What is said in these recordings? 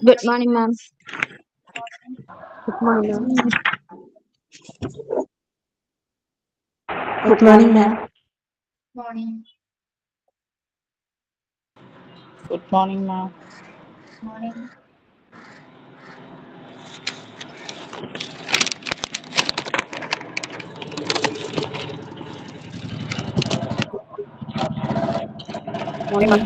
Good morning, ma'am. Good morning, ma'am. Good Good morning, morning, ma'am. ma'am. Morning. Good morning, ma'am. Morning. Morning, ma'am.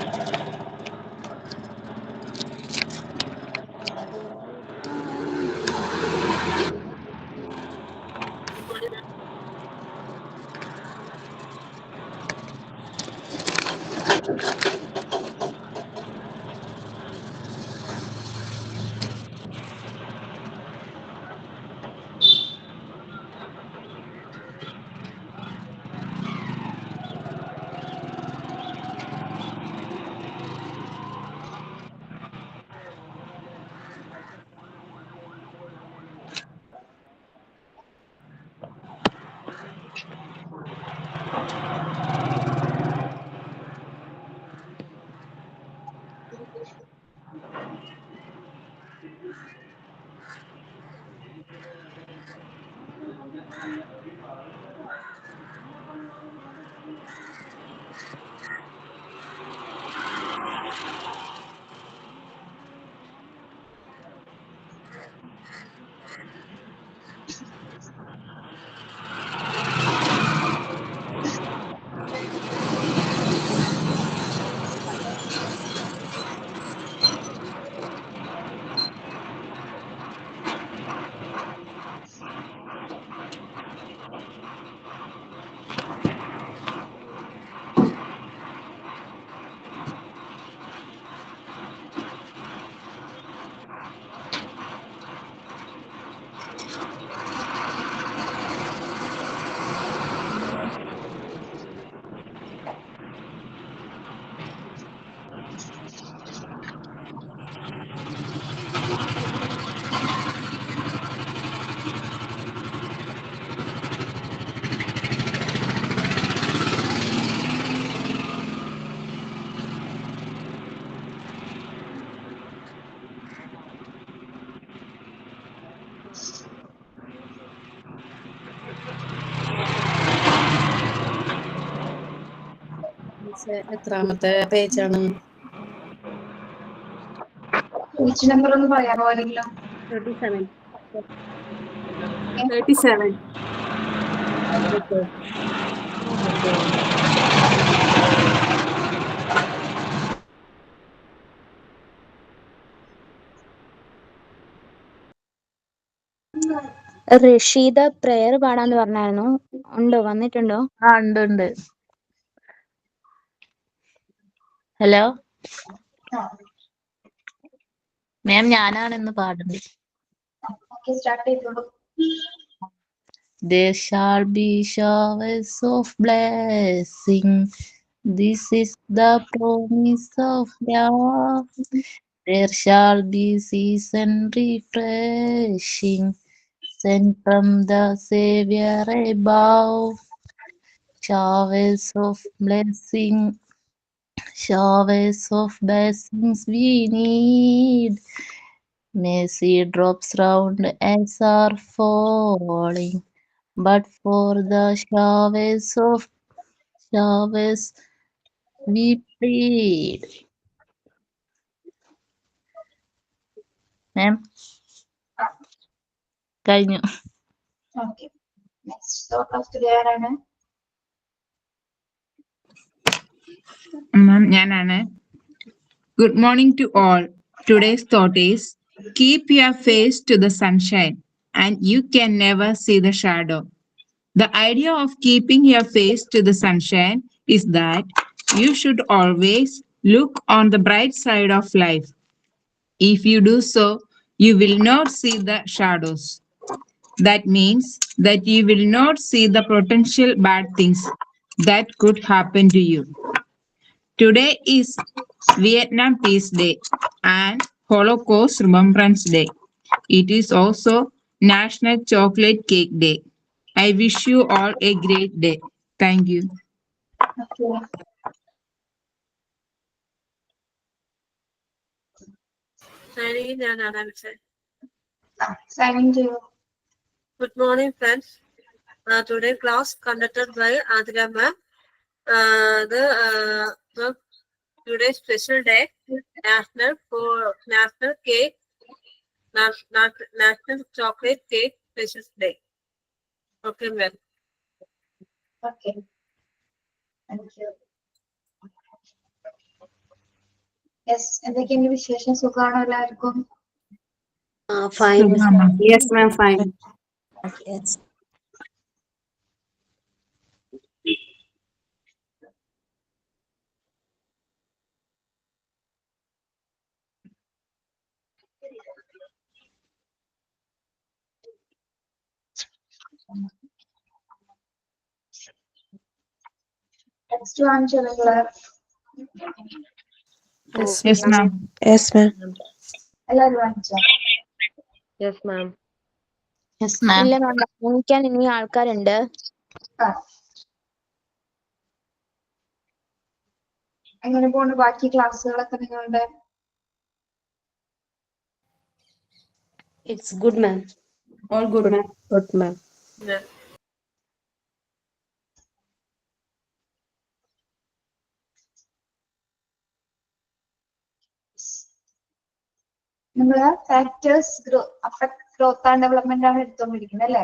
എത്രാമത്തെ പേജാണ്? Page number ഒന്ന് പറയാമോ ആരെങ്കിലും? 37. 37. Okay. Okay. Rasheeda prayer പാടാന്ന് പറഞ്ഞായിരുന്നു. ഉണ്ടോ? വന്നിട്ടുണ്ടോ? ഉണ്ട്. ഹലോ മാം, ഞാനാണ് ഇന്ന് പാടേണ്ടത്. ഓക്കെ, സ്റ്റാർട്ട് ചെയ്തോളൂ. There shall be showers of blessing. This is the promise of God. There shall be season refreshing, sent from the Savior above. Showers of blessing, showers of blessings we need. Mercy drops round as are falling, but for the showers we plead. മാം കഴിഞ്ഞു. Okay, next thought of the day ആരാണ്? Ma'am, ഞാനാണ്. Good morning to all. Today's thought is keep your face to the sunshine and you can never see the shadow. The idea of keeping your face to the sunshine is that you should always look on the bright side of life. If you do so, you will not see the shadows. That means that you will not see the potential bad things that could happen to you. Today is Vietnam Peace Day and Holocaust Remembrance Day. It is also National Chocolate Cake Day. I wish you all a great day. Thank you. Signing ഞാനാണ് മിസ്സേ. Sign ചെയ്യൂ. Good morning, friends. Today class conducted by Adila ma'am. The today's special day, National Cake, National Chocolate Cake Special Day. Okay, ma'am. Okay, thank you. Yes, എന്തൊക്കെയുണ്ട് വിശേഷം? സുഖമാണോ എല്ലാവർക്കും? Fine. Yes, ma'am. Fine. Yes. Text വാങ്ങിച്ചോ നിങ്ങള്? Yes, ma'am. Yes, ma'am. എല്ലാവരും വാങ്ങിച്ചോ? Yes, ma'am. Yes, ma'am. ഇല്ല മാം, വാങ്ങിക്കാൻ ഇനി ആൾക്കാരുണ്ട്. ആ, എങ്ങനെ പോണു ബാക്കി ക്ലാസ്സുകളൊക്കെ നിങ്ങളുടെ? It's good, ma'am. All good, ma'am. Good, ma'am. Yeah. നിങ്ങള് factors affect growth and development ആണ് എടുത്തോണ്ടിരിക്കുന്നത് അല്ലേ?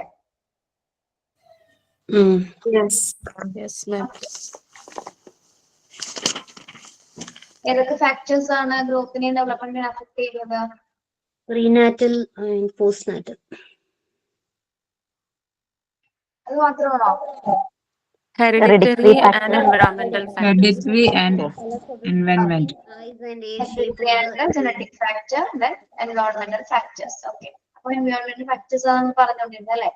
Yes. Yes, ma'am. ഏതൊക്കെ ഫാക്ടേഴ്സ് ആണ് ഗ്രോത്തിനെയും ഡെവലപ്മെന്റിനെ അഫക്ട് ചെയ്യുന്നത്? Prenatal and postnatal. അത് മാത്രമാണോ? Hereditary and environmental factors. Hereditary and environment. Genetic factor, എൻവയോൺമെന്റൽ factors. Okay, അപ്പൊ എൻവയോൺമെന്റൽ ഫാക്ടേഴ്സ് ആണെന്ന് പറഞ്ഞോണ്ടിരുന്നത് അല്ലേ?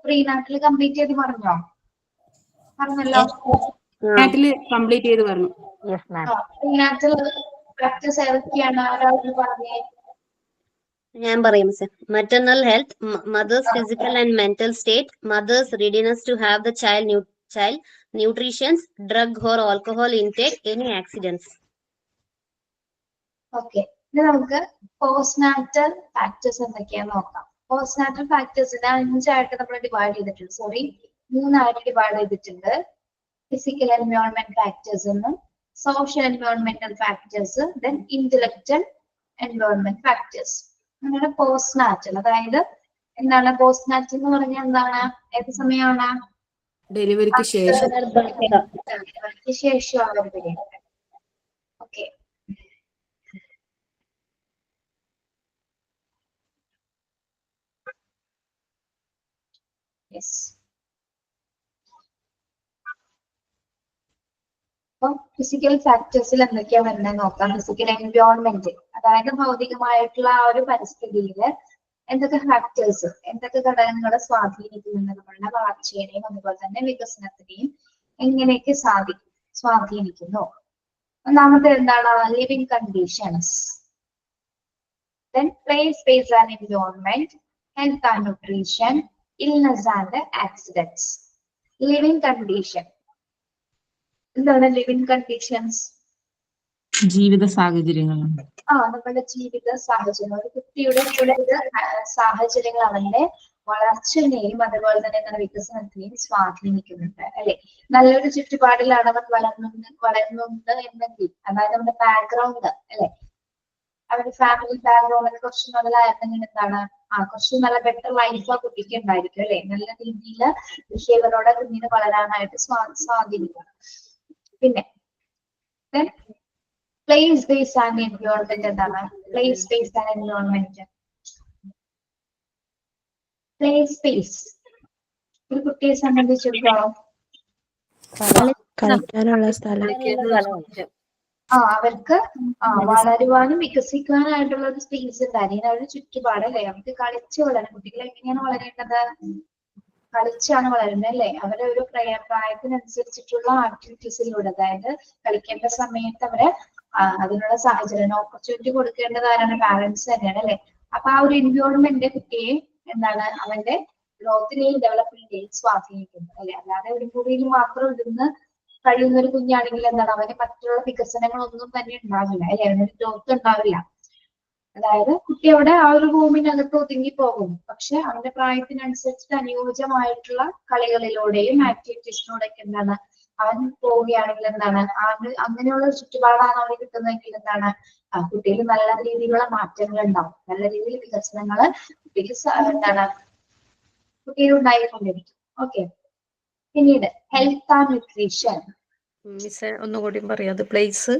പ്രീനാട്ടിൽ കംപ്ലീറ്റ് ചെയ്ത് പറഞ്ഞോ? പറഞ്ഞല്ലോ. കംപ്ലീറ്റ് ചെയ്ത് പറഞ്ഞു. പ്രീനാട്ടിൽ ഫാക്ടേഴ്സ് ഏതൊക്കെയാണ്? ഒരാൾ പറഞ്ഞേ. ഞാൻ പറയാം miss. maternal health, mother's physical and mental state, mother's readiness to have the child, nutrition, drug or alcohol intake, any accidents. Okay, ഇനി നമുക്ക് പോസ്റ്റ്നാറ്റൽ ഫാക്ടേഴ്സ് എന്തൊക്കെയാന്ന് നോക്കാം. പോസ്റ്റ്നാറ്റൽ ഫാക്ടേഴ്സിനെ 5 ആയിട്ട് നമ്മൾ ഡിവൈഡ് ചെയ്തിട്ടുണ്ട്. സോറി, 3 ആയിട്ട് ഡിവൈഡ് ചെയ്തിട്ടുണ്ട്. ഫിസിക്കൽ എൻവയോൺമെന്റ് ഫാക്ടേഴ്സ് എന്നും സോഷ്യൽ എൻവയോൺമെന്റൽ factors, then intellectual environment factors. അങ്ങനെ പോസ്റ്റ്നാറ്റൽ, അതായത് എന്താണ് പോസ്റ്റ്നാറ്റൽ എന്ന് പറഞ്ഞാൽ എന്താണ്? ഏത് സമയമാണ്? ഡെലിവറിക്ക് ശേഷം. ഡെലിവറിക്ക് ശേഷമുള്ള ഒരു പീരീഡ്. Okay, yes. അപ്പം ഫിസിക്കൽ ഫാക്ടേഴ്സിൽ എന്തൊക്കെയാ വരുന്നത് നോക്കാം. ഫിസിക്കൽ എൻവയോൺമെന്റ്, അതായത് ഭൗതികമായിട്ടുള്ള ആ ഒരു പരിസ്ഥിതിയിൽ എന്തൊക്കെ ഫാക്ടേഴ്സ്, എന്തൊക്കെ ഘടകങ്ങളെ സ്വാധീനിക്കുന്നുണ്ട് നമ്മളുടെ വളർച്ചയെയും അതുപോലെ തന്നെ വികസനത്തിനെയും എങ്ങനെയൊക്കെ സ്വാധീനിക്കുന്നു. ഒന്നാമത്തെ എന്താണ്? Living conditions, then place, space and environment, health and nutrition, illness and accidents. Living condition, എന്താണ് ലിവിങ് കണ്ടീഷൻസ്? ജീവിത സാഹചര്യങ്ങളാണ്. നമ്മുടെ ജീവിത സാഹചര്യം, ഒരു കുട്ടിയുടെ സാഹചര്യങ്ങൾ അവന്റെ വളർച്ചയെയും അതുപോലെ തന്നെ എന്താണ് വികസനത്തെയും സ്വാധീനിക്കുന്നുണ്ട് അല്ലെ? നല്ലൊരു ചുറ്റുപാടിലാണ് അവൻ വളരുന്നുണ്ട് എന്നെങ്കിൽ, അതായത് നമ്മുടെ ബാക്ക്ഗ്രൗണ്ട് അല്ലെ, അവരുടെ ഫാമിലി ബാക്ക്ഗ്രൗണ്ട് കുറച്ച് നല്ലതായിരുന്നെങ്കിൽ എന്താണ് കുറച്ച് നല്ല ബെറ്റർ ലൈഫ് ആ കുട്ടിക്ക് ഉണ്ടായിരിക്കും അല്ലെ? നല്ല രീതിയിൽ ബിഹേവിയറോടെ കുഞ്ഞിന് വളരാനായിട്ട് സ്വാധീനിക്കും. പിന്നെ പ്ലേസ് ബേസ് ആൻഡ് എൻവയോൺമെന്റ് എന്താണ്? Place base and environment, place space ഒരു കുട്ടിയെ സംബന്ധിച്ചിടത്തോളം കളിക്കാനുള്ള സ്ഥലം. അവർക്ക് വളരുവാനും വികസിക്കുവാനായിട്ടുള്ള ഒരു സ്പേസ് ഉണ്ടായിരിക്കും, അവരുടെ ചുറ്റുപാട് അല്ലെ? അവർക്ക് കളിച്ച് വളരാൻ. കുട്ടികൾ എങ്ങനെയാണ് വളരേണ്ടത്? കളിച്ചാണ് വളരുന്നത് അല്ലെ? അവരെ ഒരു പ്രായത്തിനനുസരിച്ചിട്ടുള്ള ആക്ടിവിറ്റീസിലൂടെ, അതായത് കളിക്കേണ്ട സമയത്ത് അവരെ അതിനുള്ള സാഹചര്യം ഓപ്പർച്യൂണിറ്റി കൊടുക്കേണ്ടത് ആരാണ്? പാരന്റ്സ് തന്നെയാണ് അല്ലെ? അപ്പൊ ആ ഒരു എൻവയോൺമെന്റ് കുട്ടിയെ എന്താണ് അവന്റെ ഗ്രോത്തിനെയും ഡെവലപ്മെന്റിനെയും സ്വാധീനിക്കുന്നത് അല്ലെ? അല്ലാതെ ഒരു മുറിയിൽ മാത്രം ഇരുന്ന് കഴിയുന്ന ഒരു കുഞ്ഞാണെങ്കിൽ എന്താണ് അവന് മറ്റുള്ള വികസനങ്ങളൊന്നും തന്നെ ഉണ്ടാവില്ല അല്ലെ? അവനൊരു ഗ്രോത്ത് ഉണ്ടാവില്ല. അതായത് കുട്ടി അവിടെ ആ ഒരു റൂമിനകത്ത് ഒതുങ്ങി പോകും. പക്ഷെ അവന്റെ പ്രായത്തിനനുസരിച്ചിട്ട് അനുയോജ്യമായിട്ടുള്ള കളികളിലൂടെയും ആക്ടിവിറ്റീസിലൂടെയൊക്കെ എന്താണ് അവൻ പോവുകയാണെങ്കിൽ എന്താണ് അങ്ങനെയുള്ള ഒരു ചുറ്റുപാടാണ് അവന് കിട്ടുന്നതെങ്കിൽ എന്താണ് കുട്ടിയിൽ നല്ല രീതിയിലുള്ള മാറ്റങ്ങൾ ഉണ്ടാവും. നല്ല രീതിയിൽ വികസനങ്ങൾ കുട്ടിക്ക് എന്താണ് കുട്ടിയിൽ ഉണ്ടായിക്കൊണ്ടിരിക്കും. ഓക്കെ, പിന്നീട് ഹെൽത്ത് ആൻഡ് ന്യൂട്രീഷൻ. മിസ് ഒന്നുകൂടി പറയാം. അത് പ്ലേസ്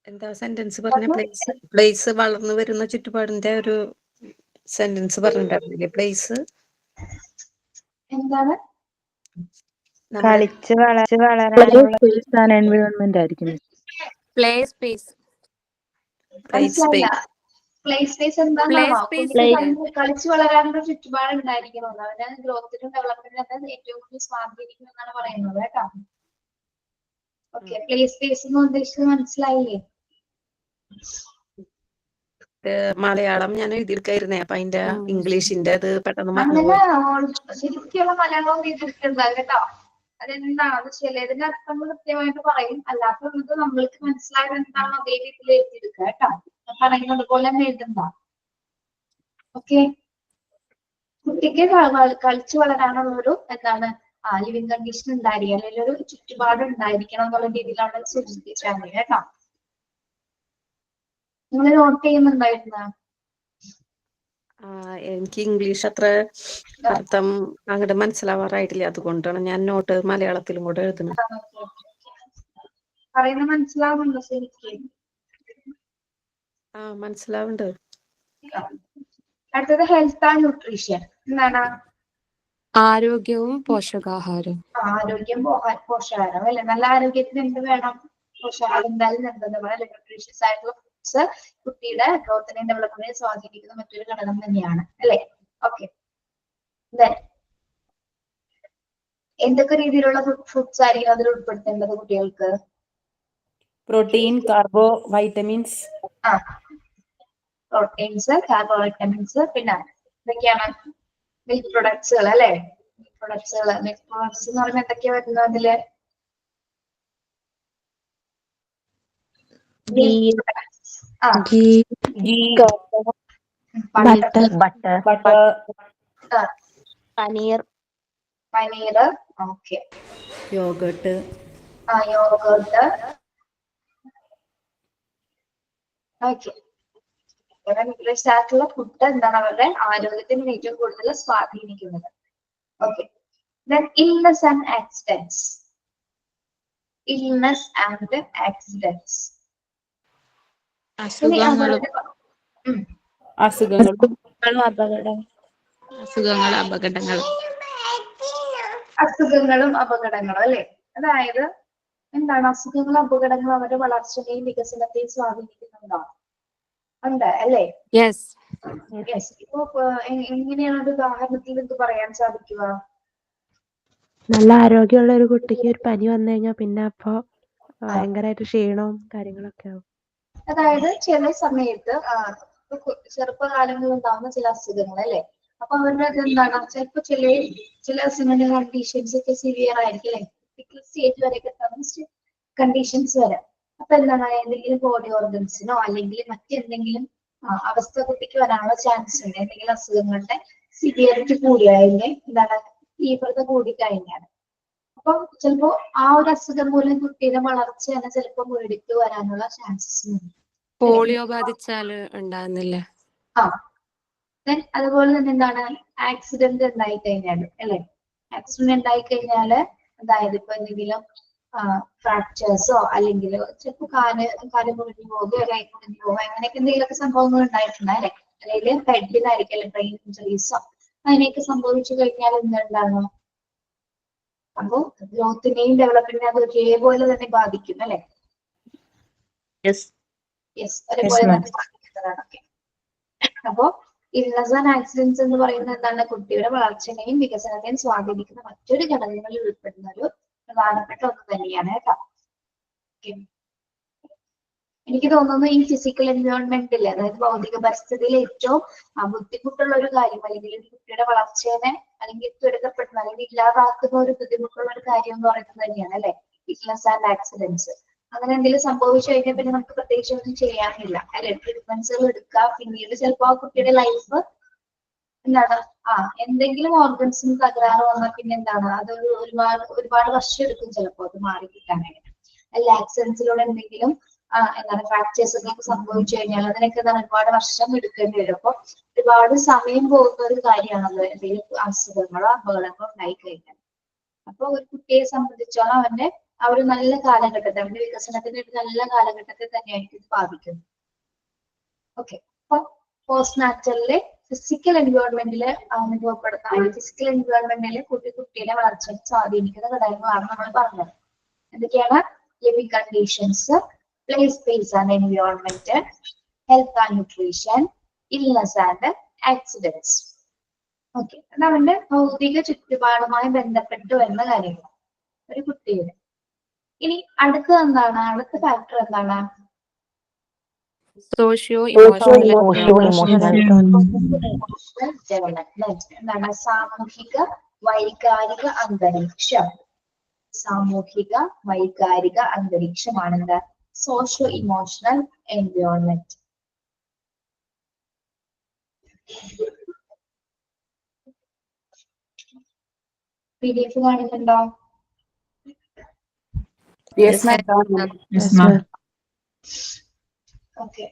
എന്താ സെന്റൻസ് പറഞ്ഞ? പ്ലേസ് വളർന്നു വരുന്ന ചുറ്റുപാടിന്റെ ഒരു സെന്റൻസ് പറഞ്ഞിട്ടുണ്ടായിരുന്നില്ലേ? പ്ലേസ് എന്താണ്? കളിച്ച് വളരാനുള്ള സ്പേസ് ആൻഡ് എൻവയോൺമെന്റ് ആയിരിക്കും. Play space. മനസ്സിലായില്ല. പ്ലേ സ്പേസ് എന്താണെന്നാണോ? കുട്ടിക്ക് കളിച്ചു വളരാനുള്ള ചുറ്റുപാട് ഉണ്ടായിരിക്കണം. അവന് ഗ്രോത്തിനും ഡെവലപ്മെന്റിനും ഏറ്റവും കൂടുതൽ സ്വാധീനിക്കും എന്നാണ് പറയുന്നത് കേട്ടോ. ഓക്കെ, പ്ലേ സ്പേസ് എന്ന് ഉദ്ദേശിച്ചത് മനസ്സിലായില്ലേ? മലയാളം ഞാൻ എഴുതിയെടുക്കായിരുന്നേ, അപ്പൊ അതിന്റെ ഇംഗ്ലീഷിന്റെ അത് പെട്ടെന്ന് അങ്ങനെ ശരിക്കുള്ള മലയാളവും എഴുതിയെടുക്കണ്ട കേട്ടോ. അതെന്താണ് അത് ചിലതിന്റെ അർത്ഥങ്ങൾ കൃത്യമായിട്ട് പറയും, അല്ലാത്തത് നമ്മൾക്ക് മനസ്സിലായത് എന്താണ് അതേ രീതിയിൽ എഴുതിയെടുക്കുക കേട്ടോ. പറയുന്നത് പോലെ തന്നെ എഴുതണ്ട. ഓക്കെ, കുട്ടിക്ക് കളിച്ചു വളരാനുള്ള ഒരു എന്താണ് ലിവിങ് കണ്ടീഷൻ ഉണ്ടായിരിക്കും, അല്ലെങ്കിൽ ഒരു ചുറ്റുപാട് ഉണ്ടായിരിക്കണം എന്നുള്ള രീതിയിലാണ് സൂചിപ്പിച്ചാൽ മതി കേട്ടോ. നിങ്ങൾ നോട്ട് ചെയ്യുന്നുണ്ടായിരുന്ന? എനിക്ക് ഇംഗ്ലീഷ് അത്ര അർത്ഥം അങ്ങോട്ട് മനസ്സിലാവാറായിട്ടില്ല, അതുകൊണ്ടാണ് ഞാൻ നോട്ട് മലയാളത്തിലും കൂടെ എഴുതുന്നത്. പറയുന്നത് മനസ്സിലാവുന്നുണ്ടോ ശരിക്കും? മനസ്സിലാവുന്നുണ്ട്. അടുത്തത് ഹെൽത്ത് ആൻഡ് ന്യൂട്രീഷൻ. എന്താണ്? ആരോഗ്യവും പോഷകാഹാരവും. ആരോഗ്യം പോഷകാഹാരം അല്ലെ. നല്ല ആരോഗ്യത്തിന് എന്ത് വേണം? പോഷകാഹാരം എന്തായാലും നിർബന്ധമാണ്. ന്യൂട്രീഷ്യസ് ആയിട്ടുള്ള ഫുഡ്സ് കുട്ടിയുടെ ഗ്രോത്തിനെയും ഡെവലപ്മെന്റിനെയും സ്വാധീനിക്കുന്ന മറ്റൊരു ഘടകം തന്നെയാണ് അല്ലെ. ഓക്കെ, എന്തൊക്കെ രീതിയിലുള്ള ഫുഡ്സ് ആയിരിക്കും അതിൽ ഉൾപ്പെടുത്തേണ്ടത് കുട്ടികൾക്ക്? Protein, carbo, vitamins. Proteins, carbo, vitamins, പിന്നെ എന്തൊക്കെയാണ്? മിൽക്ക് പ്രൊഡക്ട്സുകൾ അല്ലെ. മിൽക്ക് പ്രൊഡക്ട്സുകൾ എന്ന് പറയുമ്പോൾ എന്തൊക്കെയാ വരുന്നത് അതില്? Butter, paneer, okay, yoghurt, yoghurt. Okay, nutritious ആയിട്ടുള്ള ഫുഡ് എന്താണ് അവരുടെ ആരോഗ്യത്തിന് ഏറ്റവും കൂടുതൽ സ്വാധീനിക്കുന്നത്. Okay, illness and accidents. അസുഖങ്ങളും അപകടങ്ങളും അല്ലെ. അതായത് എന്താണ് അസുഖങ്ങളും അപകടങ്ങളും അവരുടെ വളർച്ചയെയും വികസനത്തെയും സ്വാധീനിക്കുന്നുണ്ടോ? ഉണ്ട് അല്ലേ? യെസ്. ഇപ്പൊ എങ്ങനെയാണ് ഒരു ഉദാഹരണത്തിൽ നിങ്ങൾക്ക് പറയാൻ സാധിക്കുക? നല്ല ആരോഗ്യമുള്ള ഒരു കുട്ടിക്ക് ഒരു പനി വന്നു കഴിഞ്ഞാൽ പിന്നെ അപ്പൊ ഭയങ്കരമായിട്ട് ക്ഷീണവും കാര്യങ്ങളൊക്കെ ആവും. അതായത് ചില സമയത്ത് ചെറുപ്പകാലങ്ങളിൽ ഉണ്ടാവുന്ന ചില അസുഖങ്ങൾ അല്ലെ. അപ്പൊ അവരുടെ എന്താണ് ചിലപ്പോ ചില അസുഖങ്ങളുടെ കണ്ടീഷൻസ് ഒക്കെ സിവിയർ ആയിരിക്കും അല്ലെ. ക്രിട്ടിക്കൽ സ്റ്റേജ് വരെയൊക്കെ എത്താവുന്ന കണ്ടീഷൻസ് വരാം. അപ്പൊ എന്താണ് എന്തെങ്കിലും ബോഡി ഓർഗൻസിനോ അല്ലെങ്കിൽ മറ്റെന്തെങ്കിലും അവസ്ഥ കുട്ടിക്ക് വരാനുള്ള ചാൻസ് ഉണ്ട്. എന്തെങ്കിലും അസുഖങ്ങളുടെ സിവിയറിറ്റി കൂടിയതിന്റെ എന്താണ് തീവ്രത കൂടിക്കഴിഞ്ഞാൽ. അപ്പൊ ചിലപ്പോ ആ ഒരു അസുഖം മൂലം കുട്ടിയുടെ വളർച്ച തന്നെ ചിലപ്പോ മുരടിക്ക് വരാനുള്ള ചാൻസസ് ഉണ്ട്. പോളിയോ ബാധിച്ചാല് ഉണ്ടാകുന്നില്ല. അതുപോലെ തന്നെ എന്താണ് ആക്സിഡന്റ് ഉണ്ടായി കഴിഞ്ഞാല് അല്ലെ. ആക്സിഡന്റ് ഉണ്ടായി കഴിഞ്ഞാല് അതായത് ഇപ്പൊ എന്തെങ്കിലും ഫ്രാക്ചേഴ്സോ അല്ലെങ്കിൽ ചിലപ്പോ കാല് മുറിഞ്ഞു പോകുകയോ കൈ മുറിഞ്ഞു പോകുക അങ്ങനെയൊക്കെ എന്തെങ്കിലുമൊക്കെ സംഭവങ്ങൾ ഉണ്ടായിട്ടുണ്ട് അല്ലെ. അല്ലെങ്കിൽ ഹെഡിനായിരിക്കും ബ്രെയിൻ ഇഞ്ചറീസോ അങ്ങനെയൊക്കെ സംഭവിച്ചു കഴിഞ്ഞാൽ എന്തുണ്ടാകും? അപ്പോ ഗ്രോത്തിനെയും ഡെവലപ്മെന്റിനെയും അത് ഒരേപോലെ തന്നെ ബാധിക്കും അല്ലെ. ഒരേപോലെ തന്നെ ബാധിക്കുന്നതാണ്. അപ്പോ ഇൽനെസ് ആൻഡ് ആക്സിഡൻസ് എന്ന് പറയുന്നത് എന്താണ്? കുട്ടിയുടെ വളർച്ചയെയും വികസനത്തെയും സ്വാധീനിക്കുന്ന മറ്റൊരു ഘടകങ്ങളിൽ ഉൾപ്പെടുന്ന ഒരു പ്രധാനപ്പെട്ട ഒന്ന് തന്നെയാണ് കേട്ടോ. എനിക്ക് തോന്നുന്നു ഈ ഫിസിക്കൽ എൻവയോൺമെന്റിൽ അതായത് ഭൗതിക പരിസ്ഥിതിയിൽ ഏറ്റവും ബുദ്ധിമുട്ടുള്ള ഒരു കാര്യം അല്ലെങ്കിൽ ഒരു കുട്ടിയുടെ വളർച്ചയെ അല്ലെങ്കിൽ ത്വരിതപ്പെടുന്ന അല്ലെങ്കിൽ ഇല്ലാതാക്കുന്ന ഒരു ബുദ്ധിമുട്ടുള്ള ഒരു കാര്യം എന്ന് പറയുന്നത് തന്നെയാണ് അല്ലെ ഇൽനെസ് ആൻഡ് ആക്സിഡൻസ്. അങ്ങനെ എന്തെങ്കിലും സംഭവിച്ചു കഴിഞ്ഞാൽ പിന്നെ നമുക്ക് പ്രത്യേകിച്ച് ഒന്നും ചെയ്യാനില്ല അല്ലെ. ട്രീറ്റ്മെന്റ്സുകൾ എടുക്കുക, പിന്നീട് ചിലപ്പോൾ ആ കുട്ടിയുടെ ലൈഫ് എന്താണ് എന്തെങ്കിലും ഓർഗൻസിന് തകരാറ് വന്നാൽ പിന്നെ എന്താണ് അതൊരു ഒരുപാട് വർഷം എടുക്കും ചിലപ്പോൾ അത് മാറി കിട്ടാനായിട്ട്. അല്ല ആക്സിഡൻസിലൂടെ എന്തെങ്കിലും എന്താണ് ഫ്രാക്ചേഴ്സ് ഒക്കെ സംഭവിച്ചു കഴിഞ്ഞാൽ അതിനൊക്കെ എന്താണ് ഒരുപാട് വർഷം എടുക്കേണ്ടി വരും. അപ്പൊ ഒരുപാട് സമയം പോകുന്ന ഒരു കാര്യമാണല്ലോ എന്തെങ്കിലും അസുഖങ്ങളോ അപകടങ്ങളോ ഉണ്ടായി കഴിഞ്ഞാൽ. അപ്പൊ ഒരു കുട്ടിയെ സംബന്ധിച്ചോളം അവന്റെ ആ ഒരു നല്ല കാലഘട്ടത്തെ, അവന്റെ വികസനത്തിന്റെ ഒരു നല്ല കാലഘട്ടത്തെ തന്നെയായിരിക്കും ഇത് ബാധിക്കുന്നത്. ഓക്കെ, അപ്പൊ പോസ്റ്റ് നാച്ചുറലിലെ ഫിസിക്കൽ എൻവയോൺമെന്റില് അനുഭവപ്പെടുന്ന ഫിസിക്കൽ എൻവയോൺമെന്റില് കുട്ടിയുടെ വളർച്ചയെ സ്വാധീനിക്കുന്ന ഘടകങ്ങളാണ് നമ്മൾ പറഞ്ഞത്. എന്തൊക്കെയാണ്? Living conditions, play space and environment, health and nutrition, illness and accidents. Okay, അത് അവന്റെ ഭൗതിക ചുറ്റുപാടുമായി ബന്ധപ്പെട്ടു വരുന്ന കാര്യങ്ങൾ ഒരു കുട്ടിയുടെ. ഇനി അടുത്തത് എന്താണ്? അടുത്ത ഫാക്ടർ എന്താണ്? Socio emotional development. എന്താണ്? സാമൂഹിക വൈകാരിക അന്തരീക്ഷം. സാമൂഹിക വൈകാരിക അന്തരീക്ഷമാണ് എന്താ? Socio emotional environment. PDF കാണുന്നുണ്ടോ? Yes, ma'am. Okay,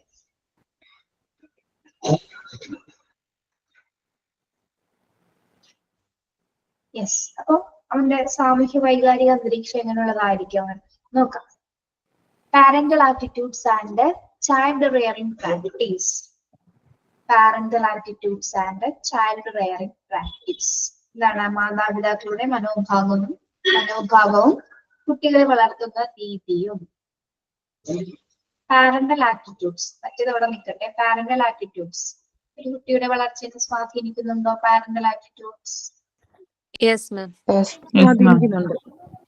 yes. അപ്പൊ അവന്റെ സാമൂഹ്യ വൈകാരിക അന്തരീക്ഷം എങ്ങനെയുള്ളതായിരിക്കും നോക്കാം. Parental attitudes and child rearing practice. Parental attitudes and child rearing practice എന്താണ്? മാതാപിതാക്കളുടെ മനോഭാവവും കുട്ടികളെ വളർത്തുന്ന രീതിയും. പാരന്റൽ ആറ്റിറ്റ്യൂഡ്സ്, മറ്റേത് അവിടെ നിൽക്കട്ടെ. പാരന്റൽ ആറ്റിറ്റ്യൂഡ്സ് ഒരു കുട്ടിയുടെ വളർച്ചയെ സ്വാധീനിക്കുന്നുണ്ടോ? Parental attitudes yes ma'am.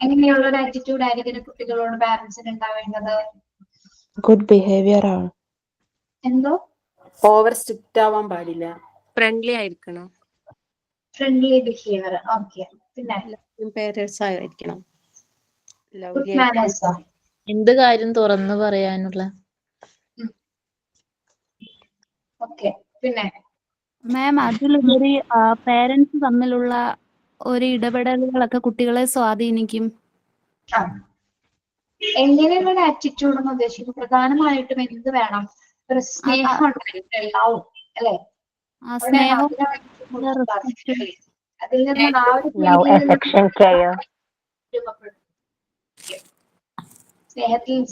എങ്ങനെയുള്ള ഒരു ആറ്റിറ്റ്യൂഡ് ആയിരിക്കും കുട്ടികളോട് പാരന്റ്സിന് ഉണ്ടാവേണ്ടത്? ഗുഡ് ബിഹേവിയർ ആണ്. എന്തോ? ഓവർ സ്ട്രിക്റ്റ് ആവാൻ പാടില്ല, ഫ്രണ്ട്ലി ആയിരിക്കണം. Friendly behaviour. ഓക്കെ, പിന്നെ പേരൻസ് ആയിരിക്കണം. Good manners. എന്ത് കാര്യം തുറന്നു പറയാനുള്ള. ഓക്കെ, പിന്നെ മാം അതിലുപരി പേരൻസ് തമ്മിലുള്ള ഒരു ഇടപെടലുകളൊക്കെ കുട്ടികളെ സ്വാധീനിക്കും. എങ്ങനെയുള്ള ആറ്റിറ്റ്യൂഡ് എന്ന് ഉദ്ദേശിക്കുന്നത് പ്രധാനമായിട്ടും എന്ത് വേണം? ഒരു സ്നേഹം ഉണ്ടാവും അല്ലെ? സ്നേഹം, അതിൽ നിന്ന് ആ ഒരു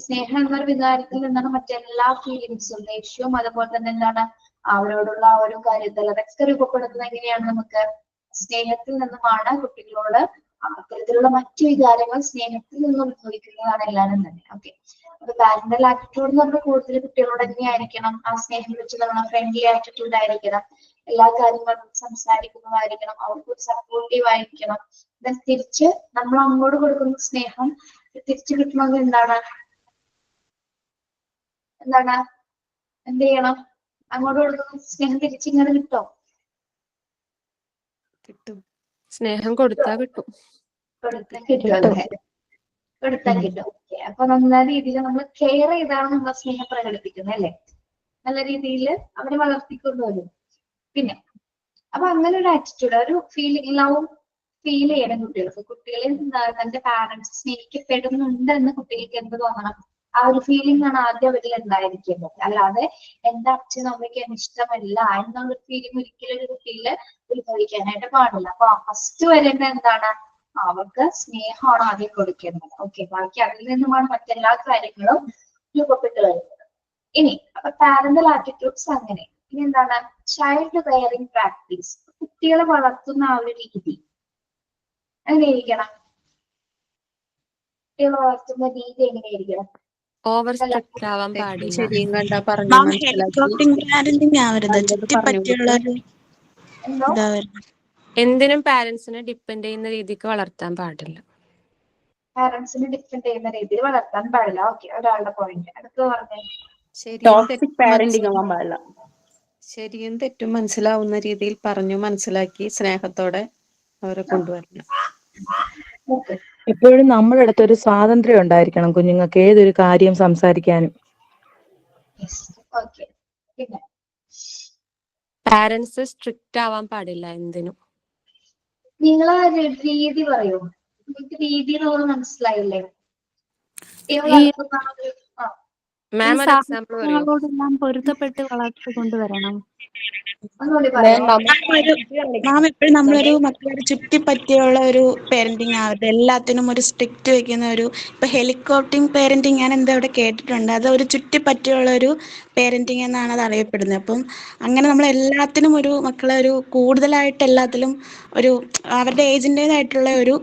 സ്നേഹം എന്നൊരു വികാരത്തിൽ നിന്നാണ് മറ്റെല്ലാ ഫീലിങ്സും, ദേഷ്യവും അതുപോലെ തന്നെ എന്താണ് അവരോടുള്ള ആ ഒരു കരുതൽ, അതൊക്കെ രൂപപ്പെടുത്തുന്നത് എങ്ങനെയാണ്? നമുക്ക് സ്നേഹത്തിൽ നിന്നുമാണ്. കുട്ടികളോട് അത്തരത്തിലുള്ള മറ്റു വികാരങ്ങൾ സ്നേഹത്തിൽ നിന്ന് ഉത്ഭവിക്കുന്നതാണ് എല്ലാവരും തന്നെ. ഓക്കെ, അപ്പൊ പാരന്റൽ ആറ്റിറ്റ്യൂഡ് എന്ന് പറഞ്ഞാൽ കൂടുതൽ കുട്ടികളോട് എങ്ങനെയായിരിക്കണം? ആ സ്നേഹം വെച്ച് നമ്മൾ ഫ്രണ്ട്ലി ആറ്റിറ്റ്യൂഡ് ആയിരിക്കണം. എല്ലാ കാര്യങ്ങളും സംസാരിക്കുന്നതായിരിക്കണം. അവർക്ക് ഒരു സപ്പോർട്ടീവ് ആയിരിക്കണം. തിരിച്ച് നമ്മൾ അങ്ങോട്ട് കൊടുക്കുന്ന സ്നേഹം തിരിച്ചു കിട്ടണമെങ്കിൽ എന്താണ് എന്ത് ചെയ്യണം? അങ്ങോട്ട് കൊടുക്കുന്ന സ്നേഹം തിരിച്ചിങ്ങനെ കിട്ടോ? കിട്ടും. സ്നേഹം കൊടുത്താ കിട്ടും. കൊടുത്താൽ കിട്ടും. ഓക്കെ, അപ്പൊ നല്ല രീതിയിൽ നമ്മൾ കെയർ ചെയ്താണ് നമ്മൾ സ്നേഹം പ്രകടിപ്പിക്കുന്നത് അല്ലെ? നല്ല രീതിയിൽ അവരെ വളർത്തിക്കൊണ്ടുവരും. പിന്നെ അപ്പൊ അങ്ങനെ ഒരു ആറ്റിറ്റ്യൂഡ്, ഒരു ലവ് ഫീൽ ചെയ്യണം കുട്ടികൾക്ക്. കുട്ടികളെ തന്റെ പാരന്റ്സ് സ്നേഹിക്കപ്പെടുന്നുണ്ട് എന്ന് കുട്ടികൾക്ക് എന്ത് തോന്നണം? ആ ഒരു ഫീലിംഗ് ആണ് ആദ്യം അവരിൽ ഉണ്ടായിരിക്കുന്നത്. അല്ലാതെ എന്റെ അച്ഛനും അമ്മയ്ക്ക് എന്നെ ഇഷ്ടമല്ല എന്നുള്ളൊരു ഫീലിംഗ് ഒരിക്കലും ഒരു കുട്ടിയിൽ ഉത്ഭവിക്കാനായിട്ട് പാടില്ല. അപ്പൊ ഫസ്റ്റ് വരേണ്ടത് എന്താണ്? അവർക്ക് സ്നേഹമാണ് ആദ്യം കൊടുക്കേണ്ടത്. ഓക്കെ, ബാക്കി അതിൽ നിന്നുമാണ് മറ്റെല്ലാ കാര്യങ്ങളും രൂപപ്പെട്ടു വരുന്നത്. ഇനി അപ്പൊ പാരന്റൽ ആറ്റിറ്റ്യൂഡ്സ് അങ്ങനെ. ഇനി എന്താണ്? Child rearing practice. കുട്ടികളെ വളർത്തുന്ന ആ ഒരു രീതി എങ്ങനെയിരിക്കണം? കുട്ടികളെ വളർത്തുന്ന രീതി എങ്ങനെയിരിക്കണം? ഓവർ സ്ട്രിക്റ്റ് ആവാൻ പാടില്ല. ശരിയും കണ്ടാ പറഞ്ഞു എന്തിനും പാരന്റ്സിനെ ഡിപ്പെൻഡ് ചെയ്യുന്ന രീതിക്ക് വളർത്താൻ പാടില്ല. പാരന്റ്സിനെ ഡിപ്പെൻഡ് ചെയ്യുന്ന രീതിയിൽ വളർത്താൻ പാടില്ല. ഓക്കെ, ഒരാളുടെ പോയിന്റ്. അടുത്ത് പറഞ്ഞേ. ശരിയും തെറ്റും മനസ്സിലാവുന്ന രീതിയിൽ പറഞ്ഞു മനസ്സിലാക്കി സ്നേഹത്തോടെ അവരെ കൊണ്ടുവരണം. എപ്പോഴും നമ്മുടെ അടുത്ത് ഒരു സ്വാതന്ത്ര്യം ഉണ്ടായിരിക്കണം കുഞ്ഞുങ്ങൾക്ക് ഏതൊരു കാര്യം സംസാരിക്കാനും. ഓക്കെ. പിന്നെ പാരന്റ്സ് സ്ട്രിക്റ്റ് ആവാൻ പാടില്ല എന്തിനും. നിങ്ങളെ രീതി പറയൂ. നിങ്ങൾക്ക് രീതി എന്നുള്ളത് മനസ്സിലായില്ലേ? മാം ഒരു എക്സാമ്പിൾ പറയൂ. സാഹചര്യങ്ങളോടെല്ലാം പൊരുത്തപ്പെട്ട് വളർത്തി കൊണ്ടുവരണം. ഒന്നുകൂടി മാം പറയാമോ? മാം എപ്പോഴും നമ്മളൊരു മക്കളോട് ചുറ്റിപ്പറ്റിയുള്ള ഒരു പേരന്റിങ് ആവരുത്. എല്ലാത്തിനും ഒരു സ്ട്രിക്റ്റ് വെക്കുന്ന ഒരു ഇപ്പൊ ഹെലികോപ്റ്ററിങ് പേരന്റിങ് ഞാൻ എന്താ ഇവിടെ കേട്ടിട്ടുണ്ട്. അത് ഒരു ചുറ്റിപ്പറ്റിയുള്ള ഒരു പേരന്റിങ് എന്നാണ് അത് അറിയപ്പെടുന്നത്. അപ്പം അങ്ങനെ നമ്മൾ എല്ലാത്തിനും ഒരു മക്കളെ ഒരു കൂടുതലായിട്ട് എല്ലാത്തിലും ഒരു അവരുടെ ഏജിൻ്റെതായിട്ടുള്ള ഒരു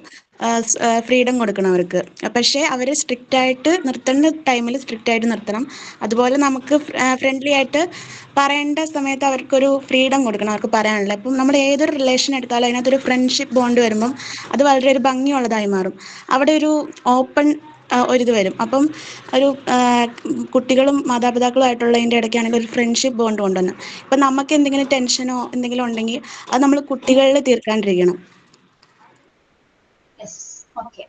ഫ്രീഡം കൊടുക്കണം അവർക്ക്. പക്ഷേ അവർ സ്ട്രിക്റ്റ് ആയിട്ട് നിർത്തേണ്ട ടൈമിൽ സ്ട്രിക്റ്റ് ആയിട്ട് നിർത്തണം. അതുപോലെ നമുക്ക് ഫ്രണ്ട്ലി ആയിട്ട് പറയേണ്ട സമയത്ത് അവർക്കൊരു ഫ്രീഡം കൊടുക്കണം അവർക്ക് പറയാനുള്ള. ഇപ്പം നമ്മൾ ഏതൊരു റിലേഷൻ എടുത്താലും അതിനകത്തൊരു ഫ്രണ്ട്ഷിപ്പ് ബോണ്ട് വരുമ്പം അത് വളരെ ഒരു ഭംഗിയുള്ളതായി മാറും. അവിടെ ഒരു ഓപ്പൺ ഒരിത് വരും. അപ്പം ഒരു കുട്ടികളും മാതാപിതാക്കളുമായിട്ടുള്ളതിൻ്റെ ഇടയ്ക്കാണെങ്കിൽ ഒരു ഫ്രണ്ട്ഷിപ്പ് ബോണ്ട് കൊണ്ടുവന്ന് ഇപ്പം നമുക്ക് എന്തെങ്കിലും ടെൻഷനോ എന്തെങ്കിലും ഉണ്ടെങ്കിൽ അത് നമ്മൾ കുട്ടികളിൽ തീർക്കാണ്ടിരിക്കണം. ഓക്കെ.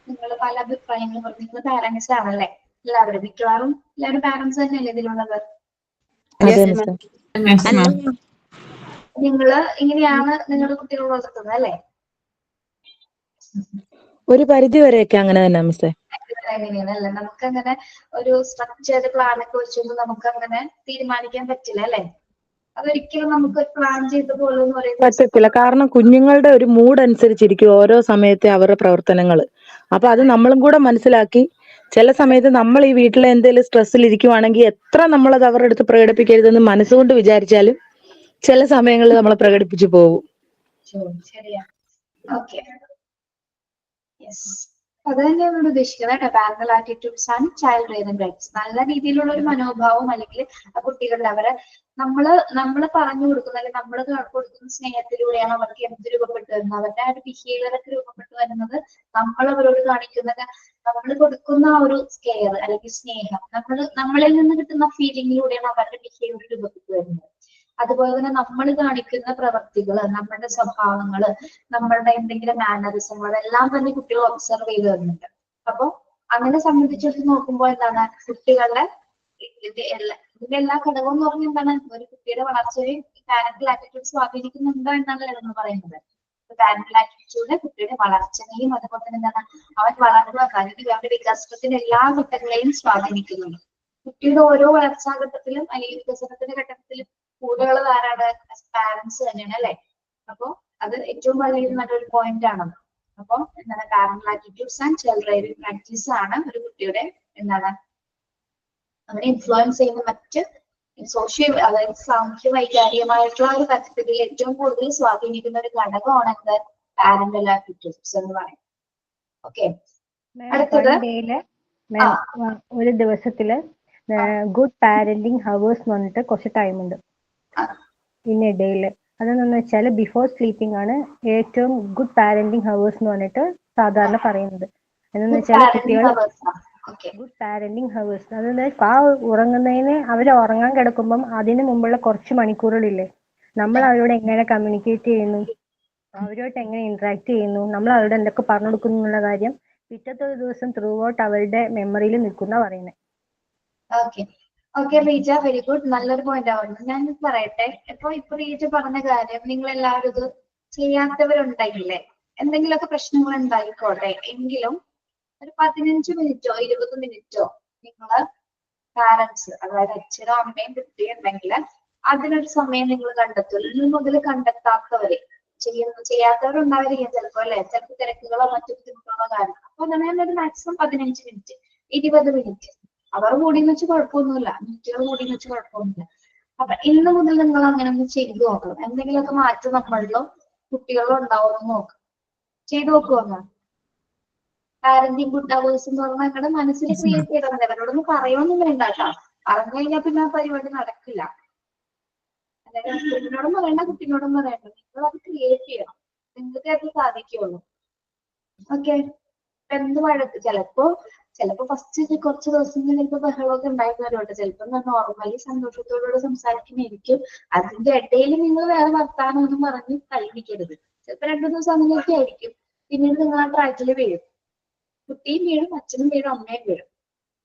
നിങ്ങൾ പല അഭിപ്രായങ്ങളും പറഞ്ഞു. നിങ്ങൾ പാരന്റ്സ് ആണല്ലേ എല്ലാവരും? മിക്കവാറും എല്ലാവരും പാരന്റ്സ് തന്നെയല്ലേ ഇതിലുള്ളത്? അതെ മിസ്സേ. നിങ്ങള് ഇങ്ങനെയാണ് നിങ്ങളുടെ കുട്ടികൾ വളർത്തുന്നത് അല്ലേ? ഒരു പരിധി വരെയൊക്കെ അങ്ങനെ തന്നെ മിസ്സേ. എങ്ങനെയാണല്ലേ? നമുക്ക് അങ്ങനെ ഒരു സ്ട്രക്ചേർഡ് പ്ലാൻ ഒക്കെ വെച്ചൊന്നും നമുക്ക് അങ്ങനെ തീരുമാനിക്കാൻ പറ്റില്ല അല്ലേ? അതൊരിക്കലും നമുക്ക് പ്ലാൻ ചെയ്ത പോലെ എന്ന് പറയുന്നത് പറ്റത്തില്ല. കാരണം കുഞ്ഞുങ്ങളുടെ ഒരു മൂഡ് അനുസരിച്ചിരിക്കും ഓരോ സമയത്തെ അവരുടെ പ്രവർത്തനങ്ങൾ. അപ്പൊ അത് നമ്മളും കൂടെ മനസ്സിലാക്കി ചില സമയത്ത് നമ്മൾ ഈ വീട്ടിലെ എന്തെങ്കിലും സ്ട്രെസ്സിൽ ഇരിക്കുവാണെങ്കിൽ എത്ര നമ്മളത് അവരുടെ അടുത്ത് പ്രകടിപ്പിക്കരുതെന്ന് മനസ്സുകൊണ്ട് വിചാരിച്ചാലും ചില സമയങ്ങളിൽ നമ്മൾ പ്രകടിപ്പിച്ചു പോകും. ശരിയാ. ഓക്കെ. അത് തന്നെയാണ് ഇവിടെ ഉദ്ദേശിക്കുന്നത് കേട്ടോ. Parental attitudes and child rearing rights. നല്ല രീതിയിലുള്ള ഒരു മനോഭാവം അല്ലെങ്കിൽ ആ കുട്ടികളുടെ അവരെ നമ്മള് പറഞ്ഞു കൊടുക്കുന്ന അല്ലെങ്കിൽ നമ്മൾ കൊടുക്കുന്ന സ്നേഹത്തിലൂടെയാണ് അവർക്ക് എന്ത് രൂപപ്പെട്ടു വരുന്നത്, അവരുടെ ആ ഒരു ബിഹേവിയർ ഒക്കെ രൂപപ്പെട്ടു വരുന്നത് നമ്മൾ അവരോട് കാണിക്കുന്നത്. നമ്മൾ കൊടുക്കുന്ന ആ ഒരു കെയർ അല്ലെങ്കിൽ സ്നേഹം നമ്മളിൽ നിന്ന് കിട്ടുന്ന ഫീലിംഗിലൂടെയാണ് അവരുടെ ബിഹേവിയർ രൂപപ്പെട്ടു വരുന്നത്. അതുപോലെ തന്നെ നമ്മൾ കാണിക്കുന്ന പ്രവർത്തികള്, നമ്മുടെ സ്വഭാവങ്ങള്, നമ്മളുടെ എന്തെങ്കിലും മാനറിസങ്ങൾ അതെല്ലാം തന്നെ കുട്ടികൾ ഒബ്സർവ് ചെയ്ത് വരുന്നുണ്ട്. അപ്പൊ അങ്ങനെ സംബന്ധിച്ചിട്ട് നോക്കുമ്പോൾ എന്താണ് കുട്ടികളുടെ ഇതിന്റെ എല്ലാ ഘടകവും എന്ന് പറഞ്ഞാൽ എന്താണ് ഒരു കുട്ടിയുടെ വളർച്ചയും പാരന്റൽ ആറ്റിറ്റ്യൂഡ് സ്വാധീനിക്കുന്നുണ്ടോ എന്നാണ് നമ്മൾ പറയുന്നത്. പാരന്റൽ ആറ്റിറ്റ്യൂഡ് കുട്ടിയുടെ വളർച്ചയെയും അതുപോലെ തന്നെ എന്താണ് അവൻ വളർന്ന അല്ലെങ്കിൽ അവരുടെ വികസനത്തിന്റെ എല്ലാ ഘട്ടങ്ങളെയും സ്വാധീനിക്കുന്നുണ്ട്. കുട്ടിയുടെ ഓരോ വളർച്ചാഘട്ടത്തിലും അല്ലെങ്കിൽ വികസനത്തിന്റെ ഘട്ടത്തിലും കൂടെയുള്ളത് ആരാണ്? പാരന്റ്സ് തന്നെയാണ് അല്ലെ? അപ്പൊ അത് ഏറ്റവും വലിയ നല്ലൊരു പോയിന്റ് ആണ്. അപ്പൊ എന്താണ് parental attitudes and child rearing practice ആണ് ഒരു കുട്ടിയുടെ എന്താണ് അവരെ ഇൻഫ്ലുവൻസ് ചെയ്യുന്ന മറ്റ് അതായത് സാമൂഹ്യ വൈകാരികമായിട്ടുള്ള ഒരു തരത്തിൽ ഏറ്റവും കൂടുതൽ സ്വാധീനിക്കുന്ന ഒരു ഘടകമാണ് എന്ത്? പാരന്റൽ ആറ്റിറ്റ്യൂഡ്സ് എന്ന് പറയും. ഓക്കെ. അടുത്തത് ഒരു ദിവസത്തില് ഗുഡ് പാരന്റിങ് ഹവേഴ്സ് എന്ന് പറഞ്ഞിട്ട് കുറച്ച് ടൈം ഉണ്ട് ഇൻ എ ഡേയില്. അതെന്നു വെച്ചാൽ ബിഫോർ സ്ലീപ്പിംഗ് ആണ് ഏറ്റവും ഗുഡ് പാരന്റിങ് ഹവേഴ്സ് എന്ന് പറഞ്ഞിട്ട് സാധാരണ പറയുന്നത്. എന്നു വെച്ചാൽ കുട്ടികൾ ഗുഡ് പാരന്റിങ് ഹവേഴ്സ് അതെന്ന് ആ ഉറങ്ങുന്നതിന് അവർ ഉറങ്ങാൻ കിടക്കുമ്പം അതിന് മുമ്പുള്ള കുറച്ച് മണിക്കൂറുകളില്ലേ നമ്മൾ അവരോട് എങ്ങനെ കമ്മ്യൂണിക്കേറ്റ് ചെയ്യുന്നു, അവരുമായിട്ട് എങ്ങനെ ഇന്ററാക്ട് ചെയ്യുന്നു, നമ്മൾ അവരോട് എന്തൊക്കെ പറഞ്ഞു കൊടുക്കുന്നു എന്നുള്ള കാര്യം പിറ്റത്തെ ഒരു ദിവസം ത്രൂ ഔട്ട് അവരുടെ മെമ്മറിയിൽ നിൽക്കുന്ന പറയുന്നത്. Okay Reeja, very good. നല്ലൊരു പോയിന്റ് ആവുന്നു. ഞാൻ പറയട്ടെ. ഇപ്പൊ റീജ പറഞ്ഞ കാര്യം നിങ്ങൾ എല്ലാവരും ഇത് ചെയ്യാത്തവരുണ്ടെങ്കിലേ എന്തെങ്കിലുമൊക്കെ പ്രശ്നങ്ങൾ ഉണ്ടായിക്കോട്ടെ എങ്കിലും ഒരു 15 മിനിറ്റോ 20 മിനിറ്റോ നിങ്ങള് പാരന്റ്സ് അതായത് അച്ഛനോ അമ്മയും കുട്ടിയും ഉണ്ടെങ്കിൽ അതിനൊരു സമയം നിങ്ങൾ കണ്ടെത്തും. ഇന്ന് മുതൽ കണ്ടെത്താത്തവര് ചെയ്യാത്തവരുണ്ടായിരിക്കും ചിലപ്പോ അല്ലെ, ചിലപ്പോൾ തിരക്കുകളോ മറ്റു ബുദ്ധിമുട്ടുകളോ കാരണം. അപ്പൊ അങ്ങനെ ഒരു മാക്സിമം 15 മിനിറ്റ് 20 മിനിറ്റ് അവർ കൂടിയെന്ന് വെച്ച് കുഴപ്പമൊന്നുമില്ല, മിനിറ്റുകൾ കൂടിയെന്ന് വെച്ച് കുഴപ്പമൊന്നുമില്ല. അപ്പൊ ഇന്ന് മുതൽ നിങ്ങൾ അങ്ങനെ ഒന്ന് ചെയ്തു നോക്കണം. എന്തെങ്കിലുമൊക്കെ മാറ്റം നമ്മളിലോ കുട്ടികളോ ഉണ്ടാവുമെന്ന് നോക്കാം. ചെയ്തു നോക്കുമെന്ന്. പാരന്റിങ് ഗുഡ് അവേഴ്സ് എന്ന് പറഞ്ഞാൽ നിങ്ങളുടെ മനസ്സിൽ ക്രിയേറ്റ് ചെയ്താൽ അവരോടൊന്നും പറയൊന്നും വേണ്ട കേട്ടോ. പറഞ്ഞു കഴിഞ്ഞാൽ പിന്നെ ആ പരിപാടി നടക്കില്ല. അതായത് ഹസ്ബൻഡിനോടും പറയണ്ട, കുട്ടിനോടും പറയണ്ട, നിങ്ങൾ അത് ക്രിയേറ്റ് ചെയ്യണം. നിങ്ങൾക്ക് അത് സാധിക്കുള്ളൂ. ഓക്കെ. എന്ത് വഴക്ക് ചിലപ്പോ ഫസ്റ്റ് കുറച്ച് ദിവസങ്ങൾ ചിലപ്പോൾ ബഹളമൊക്കെ ഉണ്ടായിരുന്നവരോട്ട് ചിലപ്പോൾ നോർമലി സന്തോഷത്തോടുകൂടെ സംസാരിക്കുന്നതായിരിക്കും. അതിന്റെ ഇടയിൽ നിങ്ങൾ വേറെ വർത്താനം ഒന്നും പറഞ്ഞ് കഴിപ്പിക്കരുത്. ചിലപ്പോ 2 ദിവസം അങ്ങനെയൊക്കെ ആയിരിക്കും. പിന്നീട് നിങ്ങൾ ആ ട്രാക്കിൽ വീഴും. കുട്ടിയും വീഴും, അച്ഛനും വീഴും, അമ്മയും വീഴും.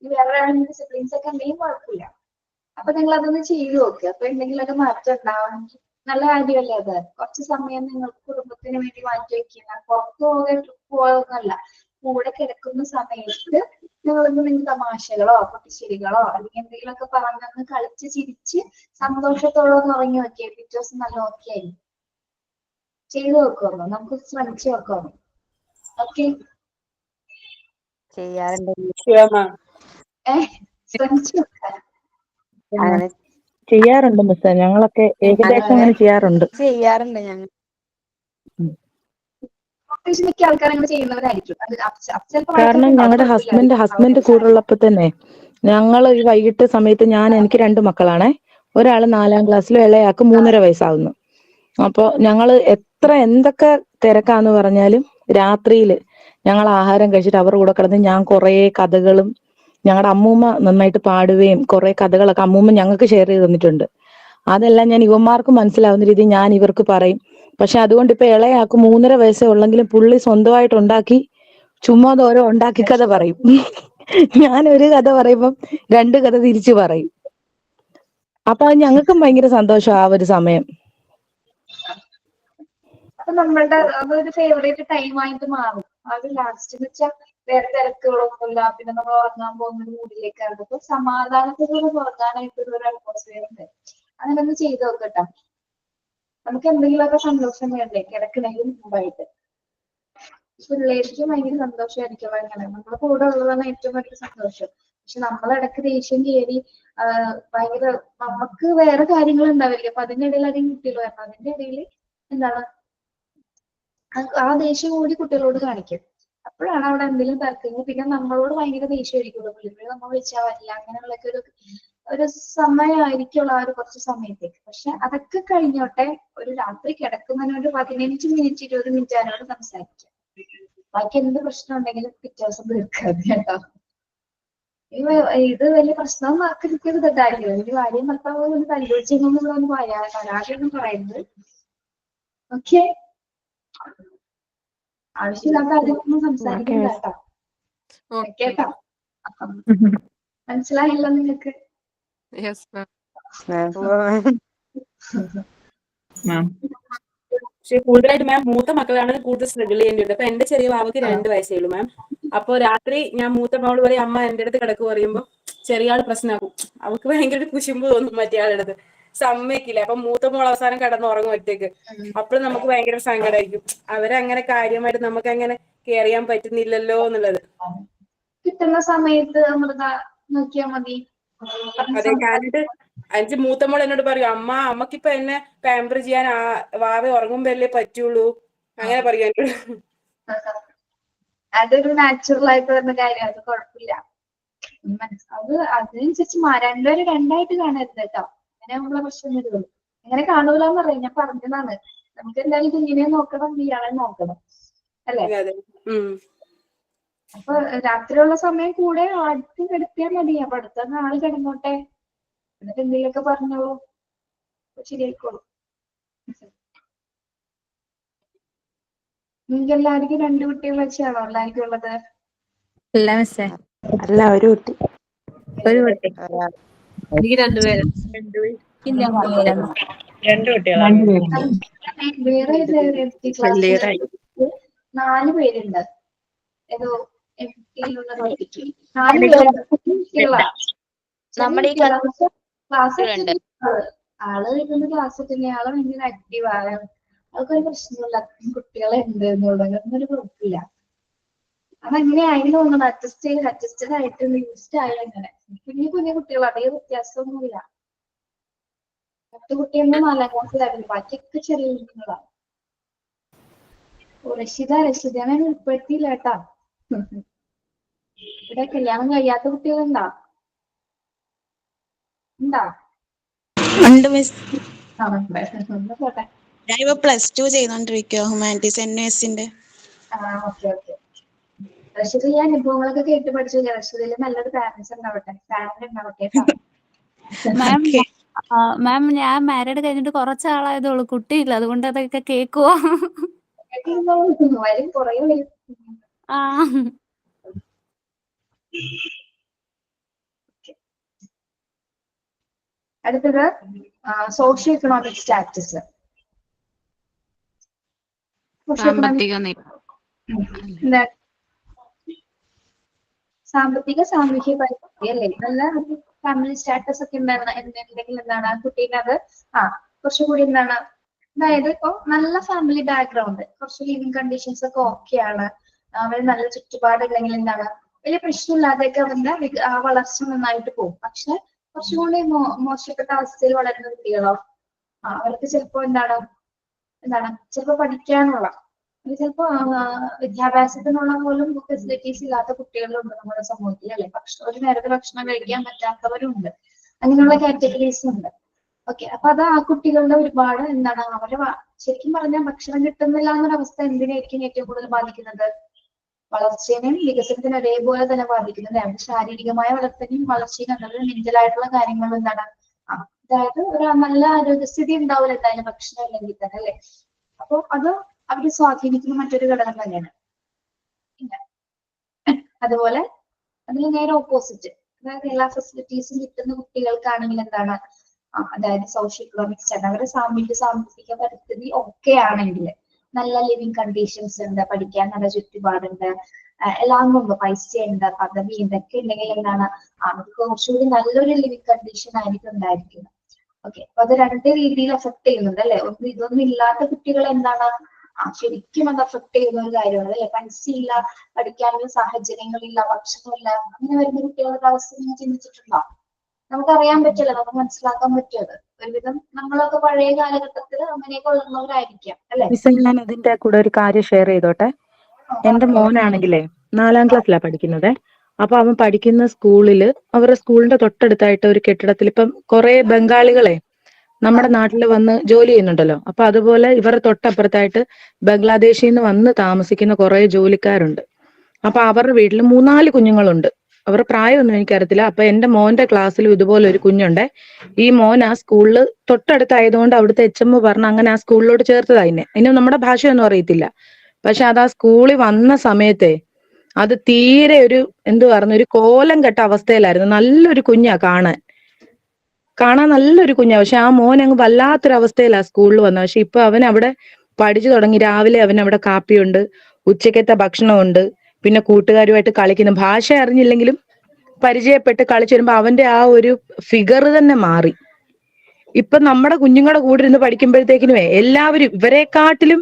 വേറെ സിബ്ലിങ്സ് ഒക്കെ എന്തെങ്കിലും കുഴപ്പമില്ല. അപ്പൊ നിങ്ങൾ അതൊന്ന് ചെയ്തു നോക്കുക. അപ്പൊ എന്തെങ്കിലുമൊക്കെ മാറ്റം ഉണ്ടാവണമെങ്കിൽ നല്ല കാര്യമല്ലേ അത്. കുറച്ച് സമയം നിങ്ങൾക്ക് കുടുംബത്തിന് വേണ്ടി മാറ്റി വെക്കുന്ന, പുറത്തു പോകാൻ ട്രിപ്പ് പോകാനല്ല, കൂടെ കിടക്കുന്ന സമയത്ത് നിങ്ങൾ തമാശകളോ പൊട്ടിച്ചിരികളോ അല്ലെങ്കിൽ എന്തെങ്കിലുമൊക്കെ പറഞ്ഞൊന്ന് കളിച്ച് ചിരിച്ച് സന്തോഷത്തോടെ ഒന്ന് ഉറങ്ങി നോക്കിയേ പിറ്റേ ദിവസം നല്ല ഓക്കെ ആയി. ചെയ്തു നോക്കുമല്ലോ, നമുക്ക് ശ്രമിച്ചു നോക്കാമോ? ഓക്കെ, ശ്രമിച്ചു നോക്കാം. ചെയ്യാറുണ്ട് മിസ്സേ, ഞങ്ങളൊക്കെ ഏകദേശം അങ്ങനെ ചെയ്യാറുണ്ട്. മിക്ക ആൾക്കാർ അങ്ങനെ ചെയ്യുന്നവരായിരിക്കും. കാരണം ഞങ്ങളുടെ ഹസ്ബൻഡ് കൂടെ ഉള്ളപ്പോ തന്നെ ഞങ്ങൾ ഈ വൈകിട്ട് സമയത്ത് എനിക്ക് 2 മക്കളാണേ. ഒരാള് 4ാം ക്ലാസ്സിലും ഇളയാൾക്ക് 3.5 വയസ്സാവുന്നു. അപ്പൊ ഞങ്ങള് എന്തൊക്കെ തിരക്കാന്ന് പറഞ്ഞാലും രാത്രിയില് ഞങ്ങൾ ആഹാരം കഴിച്ചിട്ട് അവരുടെ കൂടെ കിടന്ന് ഞാൻ കുറേ കഥകളും, ഞങ്ങളുടെ അമ്മൂമ്മ നന്നായിട്ട് പാടുകയും കുറെ കഥകളൊക്കെ അമ്മൂമ്മ ഞങ്ങൾക്ക് ഷെയർ ചെയ്ത് തന്നിട്ടുണ്ട്. അതെല്ലാം ഞാൻ ഇവന്മാർക്ക് മനസ്സിലാവുന്ന രീതിയിൽ ഞാൻ ഇവർക്ക് പറയും. പക്ഷെ അതുകൊണ്ട് ഇപ്പൊ ഇളയാൾക്ക് 3.5 വയസ്സേ ഉള്ളെങ്കിലും പുള്ളി സ്വന്തമായിട്ട് ഉണ്ടാക്കി ചുമ്മാ ഓരോ ഉണ്ടാക്കി കഥ പറയും. ഞാൻ ഒരു കഥ പറയുമ്പം 2 കഥ തിരിച്ചു പറയും. അപ്പൊ അത് ഞങ്ങൾക്കും ഭയങ്കര സന്തോഷം ആ ഒരു സമയം. അപ്പൊ നമ്മളുടെ അതൊരു ഫേവറേറ്റ് ടൈം ആയിട്ട് മാറും. അത് ലാസ്റ്റ് എന്ന് വെച്ചാൽ വേറെ തിരക്കുകളൊന്നുമില്ല, പിന്നെ നമ്മൾ ഉറങ്ങാൻ പോകുന്ന മൂഡിലേക്കാണ്. അപ്പൊ സമാധാനത്തോടെ ഉറങ്ങാനായിട്ട് ഒരു അറ്റ്മോസ്ഫിയർ ഉണ്ട്. അങ്ങനെ ഒന്ന് ചെയ്ത് നോക്കട്ടോ. നമുക്ക് എന്തെങ്കിലുമൊക്കെ സന്തോഷം വേണ്ടേ കിടക്കണേലും മുമ്പായിട്ട്. പിള്ളേർക്ക് ഭയങ്കര സന്തോഷമായിരിക്കും അങ്ങനെ നമ്മളെ കൂടെ ഉള്ളതാണ് ഏറ്റവും വലിയ സന്തോഷം. പക്ഷെ നമ്മളിടക്ക് ദേഷ്യം കയറി ഭയങ്കര നമുക്ക് വേറെ കാര്യങ്ങൾ ഉണ്ടാവില്ലേ, അപ്പൊ അതിന്റെ ഇടയിൽ അധികം കുട്ടികൾ വരണം. അതിന്റെ ഇടയിൽ എന്താണ് ആ ദേഷ്യം കൂടി കുട്ടികളോട് കാണിക്കും. അപ്പോഴാണ് അവിടെ എന്തെങ്കിലും തർക്കങ്ങൾ. പിന്നെ നമ്മളോട് ഭയങ്കര ദേഷ്യമായിരിക്കുള്ളൂ, പുള്ളിപ്പോഴും നമ്മൾ വിളിച്ചാൽ വരില്ല. അങ്ങനെയുള്ളൊക്കെ ഒരു സമയമായിരിക്കുള്ള ആ ഒരു കുറച്ച് സമയത്തേക്ക്. പക്ഷെ അതൊക്കെ കഴിഞ്ഞോട്ടെ, ഒരു രാത്രി കിടക്കുന്നതിന് ഒരു 15 മിനിറ്റ് 20 മിനിറ്റ് അതിനോട് സംസാരിക്കാം. ബാക്കി എന്ത് പ്രശ്നം ഉണ്ടെങ്കിലും പിറ്റേ ദിവസം തീർക്കാതെ കേട്ടോ. ഇത് വലിയ പ്രശ്നം ആക്കരുത് കാര്യം. ഒരു ഭാര്യയും ഭർത്താവും ഒന്ന് കണ്ടുപിടിച്ചെന്നുള്ളതൊന്നും പരാതിയൊന്നും പറയുന്നത്. ഓക്കെ, ആവശ്യമില്ലാത്ത കാര്യങ്ങളൊന്നും സംസാരിക്കണ്ട കേട്ടോ. കേട്ടോ, മനസ്സിലായല്ലോ നിങ്ങൾക്ക്? പക്ഷെ കൂടുതലായിട്ട് മാം മൂത്ത മക്കളാണ് കൂടുതൽ സ്ട്രഗിൾ ചെയ്യേണ്ടത്. അപ്പൊ എന്റെ ചെറിയ വാവക്ക് 2 വയസ്സേ ഉള്ളൂ മാം. അപ്പൊ രാത്രി ഞാൻ മൂത്ത മോള് പറയും അമ്മ എന്റെ അടുത്ത് കിടക്ക് പറയുമ്പോ ചെറിയ ആള് പ്രശ്നമാക്കും. അവൾക്ക് ഭയങ്കര കുശുമ്പ് തോന്നും മറ്റേ ആളുടെ സമ്മതിക്കില്ല. അപ്പൊ മൂത്ത മോൾ അവസാനം കിടന്ന് ഉറങ്ങും ഒറ്റയ്ക്ക്. അപ്പോഴും നമുക്ക് ഭയങ്കര സങ്കടമായിരിക്കും, അവരങ്ങനെ കാര്യമായിട്ട് നമുക്ക് അങ്ങനെ കെയർ ചെയ്യാൻ പറ്റുന്നില്ലല്ലോ എന്നുള്ളത്. കിട്ടുന്ന സമയത്ത് അമൃത നോക്കിയാ മതി. അതെ, എന്നിട്ട് മൂത്ത മോൾ എന്നോട് പറയും അമ്മക്കിപ്പൊ എന്നെ പാമ്പർ ചെയ്യാൻ വാവ ഉറങ്ങുമ്പോഴല്ലേ പറ്റുള്ളൂ, അങ്ങനെ പറയാ. അതൊരു നാച്ചുറൽ ആയിട്ട് വരുന്ന കാര്യം, അത് കുഴപ്പമില്ല. അത് അതിനനുസരിച്ച് രണ്ടുപേരും രണ്ടായിട്ട് കാണരുത് കേട്ടോ. അങ്ങനെ നമ്മളെ പ്രശ്നം വരുള്ളൂ. അങ്ങനെ കാണൂലെന്ന് പറയും, ഞാൻ പറഞ്ഞതാണ്. നമുക്ക് എന്തായാലും കുഞ്ഞിനെ നോക്കണം, ഇയാളെ നോക്കണം, അല്ലേ? അപ്പൊ രാത്രിയുള്ള സമയം കൂടെ അടുത്ത് കിടത്തിയാൽ മതി. അപ്പൊ അടുത്ത ആള് കിടന്നോട്ടെ, എന്നിട്ട് എന്തെങ്കിലുമൊക്കെ പറഞ്ഞോളൂ, ശരിയായിക്കോളൂ. നിങ്ങൾക്ക് എല്ലാവർക്കും 2 കുട്ടികൾ വെച്ചാണോ എല്ലാവർക്കും ഉള്ളത്? അല്ല മിസ്സേ, അല്ല ഒരു കുട്ടി. എനിക്ക് 2 പേര്. വേറെ 4 പേരുണ്ട്. ഏതോ MT-യിലുള്ള കുട്ടിക്ക് 4 പേരുണ്ട്. ആള് വരുന്ന ക്ലാസ്സിൽ തന്നെ ആള് ഭയങ്കര ആക്റ്റീവാണ്. അതൊക്കെ ഒരു പ്രശ്നമില്ല, കുട്ടികളെ ഉണ്ട് എന്നുള്ളത് ഒന്നൊരു കുഴപ്പമില്ല. അതങ്ങനെ ആയി തോന്നുന്നു, അഡ്ജസ്റ്റഡ് ആയിട്ട് യൂസ്ഡ് ആയി. അങ്ങനെ കുഞ്ഞു കുട്ടികൾ അധികം വ്യത്യാസമൊന്നുമില്ല. 10 കുട്ടിയൊന്നും 4ാം ക്ലാസ്സിലായിരുന്നു, ബാക്കിയൊക്കെ ചെറിയ കുഞ്ഞുങ്ങളാണ്. രക്ഷിതാനെ ഉൾപ്പെടുത്തിയില്ല കേട്ടാ. ഇവിടെ കല്യാണം കഴിയാത്ത കുട്ടികളുണ്ടാ? ഉണ്ട് മിസ്. പോട്ടെ. ഞാനിപ്പോ +2 ചെയ്തോണ്ടിരിക്കുക, ഹ്യൂമാനിറ്റീസ് NUS-ന്റെ. ഓക്കെ. റഷിദ് ഈ അനുഭവങ്ങളൊക്കെ കേട്ട് പഠിച്ചു. റഷിദില് നല്ലൊരു പാരന്റ്സ് ഉണ്ടാവട്ടെ, ഫാമിലി ഉണ്ടാവട്ടെ കേട്ടോ. മാം ഞാൻ മാരീഡ് കഴിഞ്ഞിട്ട് കുറച്ചാളായതേ ഉള്ളൂ, കുട്ടിയില്ല, അതുകൊണ്ട് അതൊക്കെ കേക്കുവോ? വരും കുറേ വരും. ആ അടുത്തത് സോഷ്യോ എക്കണോമിക് സ്റ്റാറ്റസ്. സാമ്പത്തിക സാമൂഹ്യ പരിസ്ഥിതി അല്ലേ? നല്ല ഫാമിലി സ്റ്റാറ്റസ് ഒക്കെ എന്തെങ്കിലും എന്താണ് ആ കുട്ടീനെ അത് കുറച്ചുകൂടി എന്താണ്, അതായത് ഇപ്പൊ നല്ല ഫാമിലി ബാക്ക്ഗ്രൗണ്ട്, കുറച്ച് ലിവിങ് കണ്ടീഷൻസ് ഒക്കെ ഓക്കെയാണ്, അവര് നല്ല ചുറ്റുപാടുണ്ടെങ്കിൽ എന്താണ് വലിയ പ്രശ്നമില്ലാതെയൊക്കെ അവരുടെ വളർച്ച നന്നായിട്ട് പോകും. പക്ഷെ കുറച്ചുകൂടി മോശപ്പെട്ട അവസ്ഥയിൽ വളരുന്ന കുട്ടികളോ അവർക്ക് ചിലപ്പോ എന്താണ് ചിലപ്പോ പഠിക്കാനുള്ള ചിലപ്പോ വിദ്യാഭ്യാസത്തിനുള്ള പോലും ഫെസിലിറ്റീസ് ഇല്ലാത്ത കുട്ടികളുണ്ട് നമ്മുടെ സമൂഹത്തിൽ അല്ലെ? ഒരു നേരത്തെ ഭക്ഷണം കഴിക്കാൻ പറ്റാത്തവരുണ്ട്, അങ്ങനെയുള്ള കാറ്റഗറീസ് ഉണ്ട്. ഓക്കെ, അപ്പൊ അത് ആ കുട്ടികളുടെ ഒരുപാട് എന്താണ് അവരെ ശരിക്കും പറഞ്ഞാൽ ഭക്ഷണം കിട്ടുന്നില്ല എന്നൊരവസ്ഥ എന്തിനായിരിക്കും ഏറ്റവും കൂടുതൽ ബാധിക്കുന്നത്? വളർച്ചേനെയും വികസനത്തിനും ഒരേപോലെ തന്നെ ബാധിക്കുന്നത്. അവരുടെ ശാരീരികമായ വളർച്ചയും അതുപോലെ മെന്റലായിട്ടുള്ള കാര്യങ്ങളും എന്താണ് അതായത് ഒരു നല്ല ആരോഗ്യസ്ഥിതി ഉണ്ടാവില്ല എന്തായാലും ഭക്ഷണം ഇല്ലെങ്കിൽ തന്നെ അല്ലെ? അപ്പൊ അത് അവരെ സ്വാധീനിക്കുന്ന മറ്റൊരു ഘടകം തന്നെയാണ്. അതുപോലെ അതിന് നേരെ ഓപ്പോസിറ്റ്, അതായത് എല്ലാ ഫെസിലിറ്റീസും കിട്ടുന്ന കുട്ടികൾക്കാണെങ്കിൽ എന്താണ് അതായത് സോഷ്യോ എക്കണോമിക് സ്റ്റാറ്റസ്, അവരുടെ സാമ്പത്തിക പരിസ്ഥിതി ഒക്കെ ആണെങ്കിൽ, നല്ല ലിവിങ് കണ്ടീഷൻസ് ഉണ്ട്, പഠിക്കാൻ നല്ല ചുറ്റുപാടുണ്ട്, എല്ലാം കൊണ്ട് പൈസയുണ്ട്, പദവി ഇതൊക്കെ ഉണ്ടെങ്കിൽ എന്താണ് അവർക്ക് കുറച്ചുകൂടി നല്ലൊരു ലിവിങ് കണ്ടീഷൻ ആയിരിക്കും ഉണ്ടായിരിക്കുന്നത്. ഓക്കെ, അപ്പൊ അത് രണ്ട് രീതിയിൽ എഫക്ട് ചെയ്യുന്നുണ്ട് അല്ലെ? ഇതൊന്നും ഇല്ലാത്ത കുട്ടികൾ എന്താണ് ശരിക്കും അത് എഫക്ട് ചെയ്യുന്ന ഒരു കാര്യമാണ് അല്ലെ? പൈസയില്ല, പഠിക്കാനുള്ള സാഹചര്യങ്ങളില്ല, ഭക്ഷണമില്ല, അങ്ങനെ വരുന്ന കുട്ടികളുടെ അവസ്ഥ നിങ്ങൾ ചിന്തിച്ചിട്ടുണ്ടോ? നമുക്കറിയാൻ പറ്റില്ല, നമുക്ക് മനസ്സിലാക്കാൻ പറ്റുമത്. ഒരുവിധം നമ്മളൊക്കെ പഴയ കാലഘട്ടത്തിൽ അങ്ങനെയൊക്കെ ഉള്ളവരായിരിക്കാം അല്ലെ? ഞാൻ അതിന്റെ കൂടെ ഒരു കാര്യം ഷെയർ ചെയ്തോട്ടെ. എന്റെ മോനാണെങ്കിലേ 4ാം ക്ലാസ്സിലാണ് പഠിക്കുന്നത്. അപ്പൊ അവൻ പഠിക്കുന്ന സ്കൂളില് അവരുടെ സ്കൂളിന്റെ തൊട്ടടുത്തായിട്ട് ഒരു കെട്ടിടത്തിൽ ഇപ്പം കുറെ ബംഗാളികളെ നമ്മുടെ നാട്ടിൽ വന്ന് ജോലി ചെയ്യുന്നുണ്ടല്ലോ. അപ്പൊ അതുപോലെ ഇവരുടെ തൊട്ടപ്പുറത്തായിട്ട് ബംഗ്ലാദേശിൽ നിന്ന് വന്ന് താമസിക്കുന്ന കുറെ ജോലിക്കാരുണ്ട്. അപ്പൊ അവരുടെ വീട്ടിൽ 3-4 കുഞ്ഞുങ്ങളുണ്ട്. അവരുടെ പ്രായമൊന്നും എനിക്കറിയത്തില്ല. അപ്പൊ എന്റെ മോന്റെ ക്ലാസ്സിലും ഇതുപോലെ ഒരു കുഞ്ഞുണ്ട്. ഈ മോൻ ആ സ്കൂളിൽ തൊട്ടടുത്തായതുകൊണ്ട് അവിടുത്തെ HM പറഞ്ഞ് അങ്ങനെ ആ സ്കൂളിലോട്ട് ചേർത്തതാ. അതിന് നമ്മുടെ ഭാഷയൊന്നും അറിയത്തില്ല. പക്ഷെ അത് ആ സ്കൂളിൽ വന്ന സമയത്തെ അത് തീരെ ഒരു ഒരു കോലം കെട്ട അവസ്ഥയിലായിരുന്നു. നല്ലൊരു കുഞ്ഞാ കാണാൻ നല്ലൊരു കുഞ്ഞാ. പക്ഷെ ആ മോൻ അങ്ങ് വല്ലാത്തൊരു അവസ്ഥയിലാണ് സ്കൂളിൽ വന്നത്. പക്ഷെ ഇപ്പൊ അവൻ അവിടെ പഠിച്ചു തുടങ്ങി. രാവിലെ അവൻ അവിടെ കാപ്പിയുണ്ട്, ഉച്ചക്കത്തെ ഭക്ഷണമുണ്ട്, പിന്നെ കൂട്ടുകാരുമായിട്ട് കളിക്കുന്നു. ഭാഷ അറിഞ്ഞില്ലെങ്കിലും പരിചയപ്പെട്ട് കളിച്ചു വരുമ്പോ അവന്റെ ആ ഒരു ഫിഗർ തന്നെ മാറി. ഇപ്പൊ നമ്മുടെ കുഞ്ഞുങ്ങളുടെ കൂടെ ഇരുന്ന് പഠിക്കുമ്പോഴത്തേക്കിനുമേ എല്ലാവരും ഇവരെക്കാട്ടിലും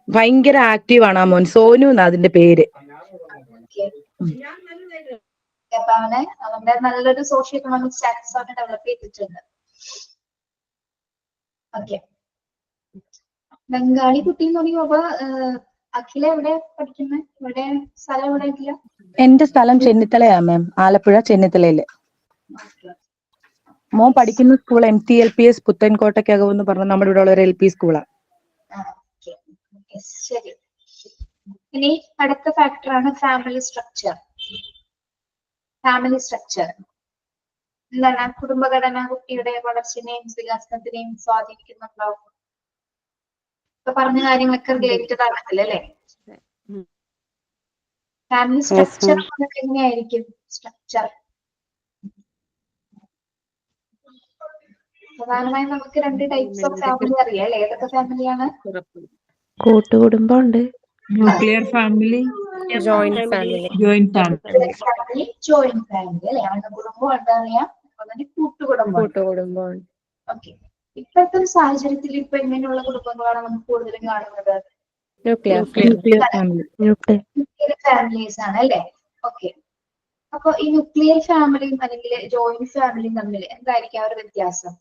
ഭയങ്കര ആക്റ്റീവാണ് ആ മോൻ. സോനു എന്നാ അതിന്റെ പേര്. അപ്പൊ അവന്റെ നല്ലൊരു സോഷ്യോ എക്കണോമിക് സ്റ്റാറ്റസ് ആണ് ഡെവലപ്പ് ചെയ്തിട്ടുണ്ട്. ഓക്കെ, ബംഗാളി കുട്ടി എന്ന് പറയുമ്പോ അഖില എവിടെ പഠിക്കുന്നത്? ഇവിടെ സ്ഥലം എവിടെ അഖില? എന്റെ സ്ഥലം ചെന്നിത്തലയാ മാം, ആലപ്പുഴ ചെന്നിത്തലയില്. മോൻ പഠിക്കുന്ന സ്കൂൾ MTLPS പുത്തൻകോട്ടയ്ക്കകം എന്ന് പറഞ്ഞ നമ്മുടെ ഇവിടെ ഉള്ള ഒരു LP സ്കൂളാണ്. ശരി, ഇനി അടുത്ത ഫാക്ടറാണ് ഫാമിലി സ്ട്രക്ചർ. എന്താണ് കുടുംബഘടന കുട്ടിയുടെ വളർച്ചയെയും വികാസത്തിനെയും സ്വാധീനിക്കുന്നുണ്ടോ? ഇപ്പൊ പറഞ്ഞ കാര്യങ്ങളൊക്കെ റിലേറ്റഡ് ആണല്ലേ അല്ലെ? ഫാമിലി സ്ട്രക്ചർ എങ്ങനെയായിരിക്കും? സ്ട്രക്ചർ പ്രധാനമായും നമുക്ക് 2 ടൈപ്സ് ഓഫ് ഫാമിലി അറിയാം അല്ലെ? ഏതൊക്കെ ഫാമിലിയാണ്? കൂട്ടുകുടുംബം ഉണ്ട്, nuclear family, joint family. Joint family അല്ലെ? അണുകുടുംബം ഉണ്ടറിയാം, അതുപോലെ കൂട്ടുകുടുംബം. കൂട്ടുകുടുംബമാണ്. ഓക്കെ, ഇപ്പോഴത്തെ ഒരു സാഹചര്യത്തിൽ ഇപ്പൊ എങ്ങനെയുള്ള കുടുംബങ്ങളാണ് നമുക്ക് കൂടുതലും കാണുന്നത്? ന്യൂക്ലിയർ ഫാമിലീസ് ആണ് അല്ലെ? ഓക്കെ, അപ്പൊ ഈ ന്യൂക്ലിയർ ഫാമിലിയും അല്ലെങ്കിൽ ജോയിന്റ് ഫാമിലിയും തമ്മിൽ എന്തായിരിക്കും ആ ഒരു വ്യത്യാസം?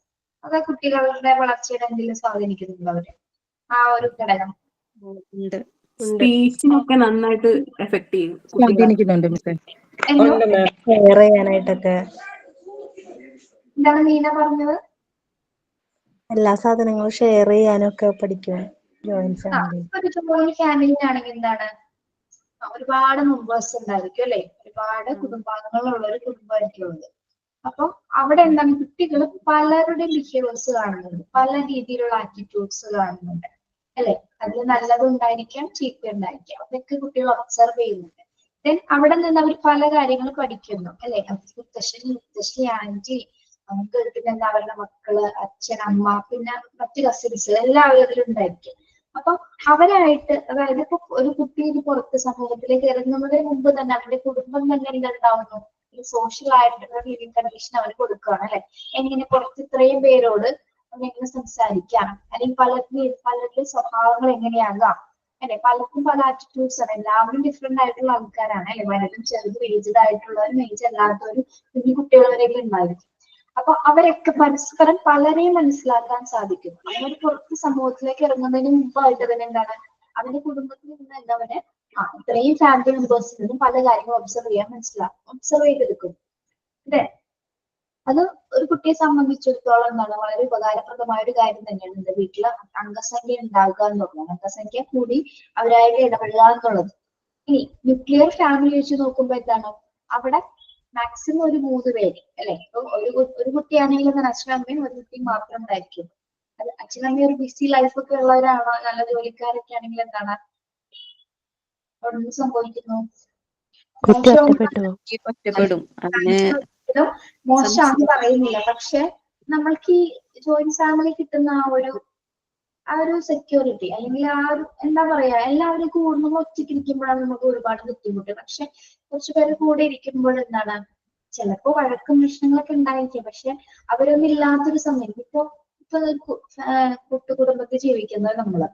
അത് കുട്ടികളുടെ വളർച്ചയുടെ എന്തെങ്കിലും സ്വാധീനിക്കുന്നുണ്ടോ അവര് ആ ഒരു ഘടകം? സ്പീച്ചിനൊക്കെ നന്നായിട്ട് എഫക്ട് ചെയ്യും. സ്വാധീനിക്കുന്നുണ്ട് മിസ്സേ. ഷെയർ ചെയ്യാനായിട്ടൊക്കെ എന്താണ് മീന പറഞ്ഞത്? എല്ലാ സാധനങ്ങളും ഷെയർ ചെയ്യാനൊക്കെ പഠിക്കും ജോയിന്റ് ഫാമിലി. ഒരു ജോയിന്റ് ഫാമിലിയിലാണെങ്കിൽ എന്താണ് ഒരുപാട് മെമ്പേഴ്സ് ഉണ്ടായിരിക്കും അല്ലെ? ഒരുപാട് കുടുംബാംഗങ്ങളുള്ള ഒരു കുടുംബമായിരിക്കും ഉള്ളത്. അപ്പൊ അവിടെ എന്താണ് കുട്ടികൾ പലരുടെയും ബിഹേവിയേഴ്സ് കാണുന്നുണ്ട്, പല രീതിയിലുള്ള ആറ്റിറ്റ്യൂഡ്സ് കാണുന്നുണ്ട്. അല്ലെ? അതിൽ നല്ലതും ഉണ്ടായിരിക്കാം, ചീത്ത ഉണ്ടായിരിക്കാം. അതൊക്കെ കുട്ടികൾ ഒബ്സർവ് ചെയ്യുന്നുണ്ട്. ദെൻ അവിടെ നിന്ന് അവർ പല കാര്യങ്ങൾ പഠിക്കുന്നു, അല്ലെ? മുത്തശ്ശൻ, മുത്തശ്ശി, ആന്റി, പിന്നെ എന്താ അവരുടെ മക്കള്, അച്ഛൻ, അമ്മ, പിന്നെ മറ്റു കസിൻസ് എല്ലാവരും അതിലുണ്ടായിരിക്കും. അപ്പൊ അവരായിട്ട്, അതായത് ഇപ്പൊ ഒരു കുട്ടി പുറത്ത് സമൂഹത്തിലേക്ക് ഇറങ്ങുന്നതിന് മുമ്പ് തന്നെ അവരുടെ കുടുംബം തന്നെ എന്തുണ്ടാവുന്നു, ഒരു സോഷ്യൽ ആയിട്ടുള്ള ലിവിങ് കണ്ടീഷൻ അവർ കൊടുക്കുകയാണ്, അല്ലെ? എങ്ങനെ പുറത്ത് ഇത്രയും പേരോട് എങ്ങനെ സംസാരിക്കാം, അല്ലെങ്കിൽ പലരുടെ സ്വഭാവങ്ങൾ എങ്ങനെയാകാം, അല്ലെ? പലർക്കും പല ആറ്റിറ്റ്യൂഡ്സ് ആണ്. എല്ലാവരും ഡിഫറെന്റ് ആയിട്ടുള്ള ആൾക്കാരാണ്, അല്ലെ? വലുതും ചെറുതും ഏജ്ഡ് ആയിട്ടുള്ളവരും ഏജ് അല്ലാത്തവരും കുഞ്ഞു കുട്ടികൾ വരെയെങ്കിലും ഉണ്ടായിരിക്കും. അപ്പൊ അവരൊക്കെ പരസ്പരം പലരെയും മനസ്സിലാക്കാൻ സാധിക്കും. അവര് പുറത്ത് സമൂഹത്തിലേക്ക് ഇറങ്ങുന്നതിന് മുമ്പായിട്ട് തന്നെ എന്താണ്, അവന്റെ കുടുംബത്തിൽ നിന്ന് തന്നെ അവന് ഇത്രയും ഫാമിലി മെമ്പേഴ്സിൽ നിന്നും പല കാര്യങ്ങളും ഒബ്സർവ് ചെയ്തെടുക്കും. അതെ, അത് ഒരു കുട്ടിയെ സംബന്ധിച്ചിടത്തോളം എന്താണ് വളരെ ഉപകാരപ്രദമായ ഒരു കാര്യം തന്നെയാണ്. എന്റെ വീട്ടില് അംഗസംഖ്യ ഉണ്ടാകുക എന്നുള്ളത്, അംഗസംഖ്യ കൂടി അവരായിട്ട് ഇടപെടുക എന്നുള്ളത്. ഇനി ന്യൂക്ലിയർ ഫാമിലി വെച്ച് നോക്കുമ്പോ എന്താണ്, അവിടെ മാക്സിമം ഒരു 3 പേര്, അല്ലെ? ഇപ്പൊ ഒരു കുട്ടിയാണെങ്കിലും അച്ഛനും അമ്മയും ഒരു കുട്ടിയും മാത്രം ഉണ്ടായിരിക്കും. അത് അച്ഛനും അമ്മയും ഒരു ബിസി ലൈഫൊക്കെ ഉള്ളവരാണോ, നല്ല ജോലിക്കാരൊക്കെ ആണെങ്കിൽ എന്താണ് അവിടെ എന്ത് സംഭവിക്കുന്നു? കുട്ടി ഒറ്റപ്പെട്ടു ഒറ്റപ്പെടും. അതിന് മോശമാണെന്ന് പറയുന്നില്ല, പക്ഷെ നമ്മൾക്ക് ഈ ജോയിന്റ് ഫാമിലി കിട്ടുന്ന ആ ഒരു സെക്യൂരിറ്റി, അല്ലെങ്കിൽ ആ ഒരു എന്താ പറയാ, എല്ലാവരും കൂടുമ്പോൾ ഒറ്റയ്ക്ക് ഇരിക്കുമ്പോഴാണ് നമുക്ക് ഒരുപാട് ബുദ്ധിമുട്ട്. പക്ഷെ കുറച്ചു പേര് കൂടെ ഇരിക്കുമ്പോൾ എന്താണ്, ചിലപ്പോ വഴക്കും പ്രശ്നങ്ങളൊക്കെ ഉണ്ടായിരിക്കും, പക്ഷെ അവരൊന്നും ഇല്ലാത്തൊരു സമയം. ഇപ്പൊ കൂട്ടുകുടുംബത്തിൽ ജീവിക്കുന്നത് നമ്മള്,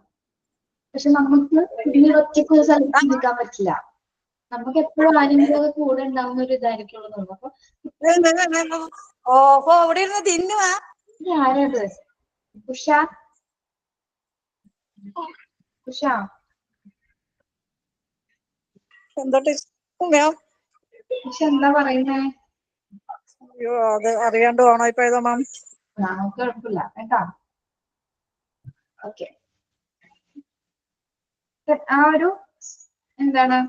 പക്ഷെ നമുക്ക് പിന്നീട് ഒറ്റയ്ക്ക് ഒരു സ്ഥലത്ത് നിൽക്കാൻ പറ്റില്ല. നമുക്ക് എപ്പോഴും ആരെങ്കിലും കൂടെ ഉണ്ടാവുന്ന ഒരു ഇതായിരിക്കുള്ളൂ. അപ്പൊ ആരത് ഉഷ ഉഷ ഉഷ എന്താ പറയുന്നേ? അയ്യോ, അത് അറിയാണ്ട് ഓണായി പോയതാ മാം. നമുക്ക് കുഴപ്പമില്ല കേട്ടാ. ഓക്കെ, ആ ഒരു എന്താണ്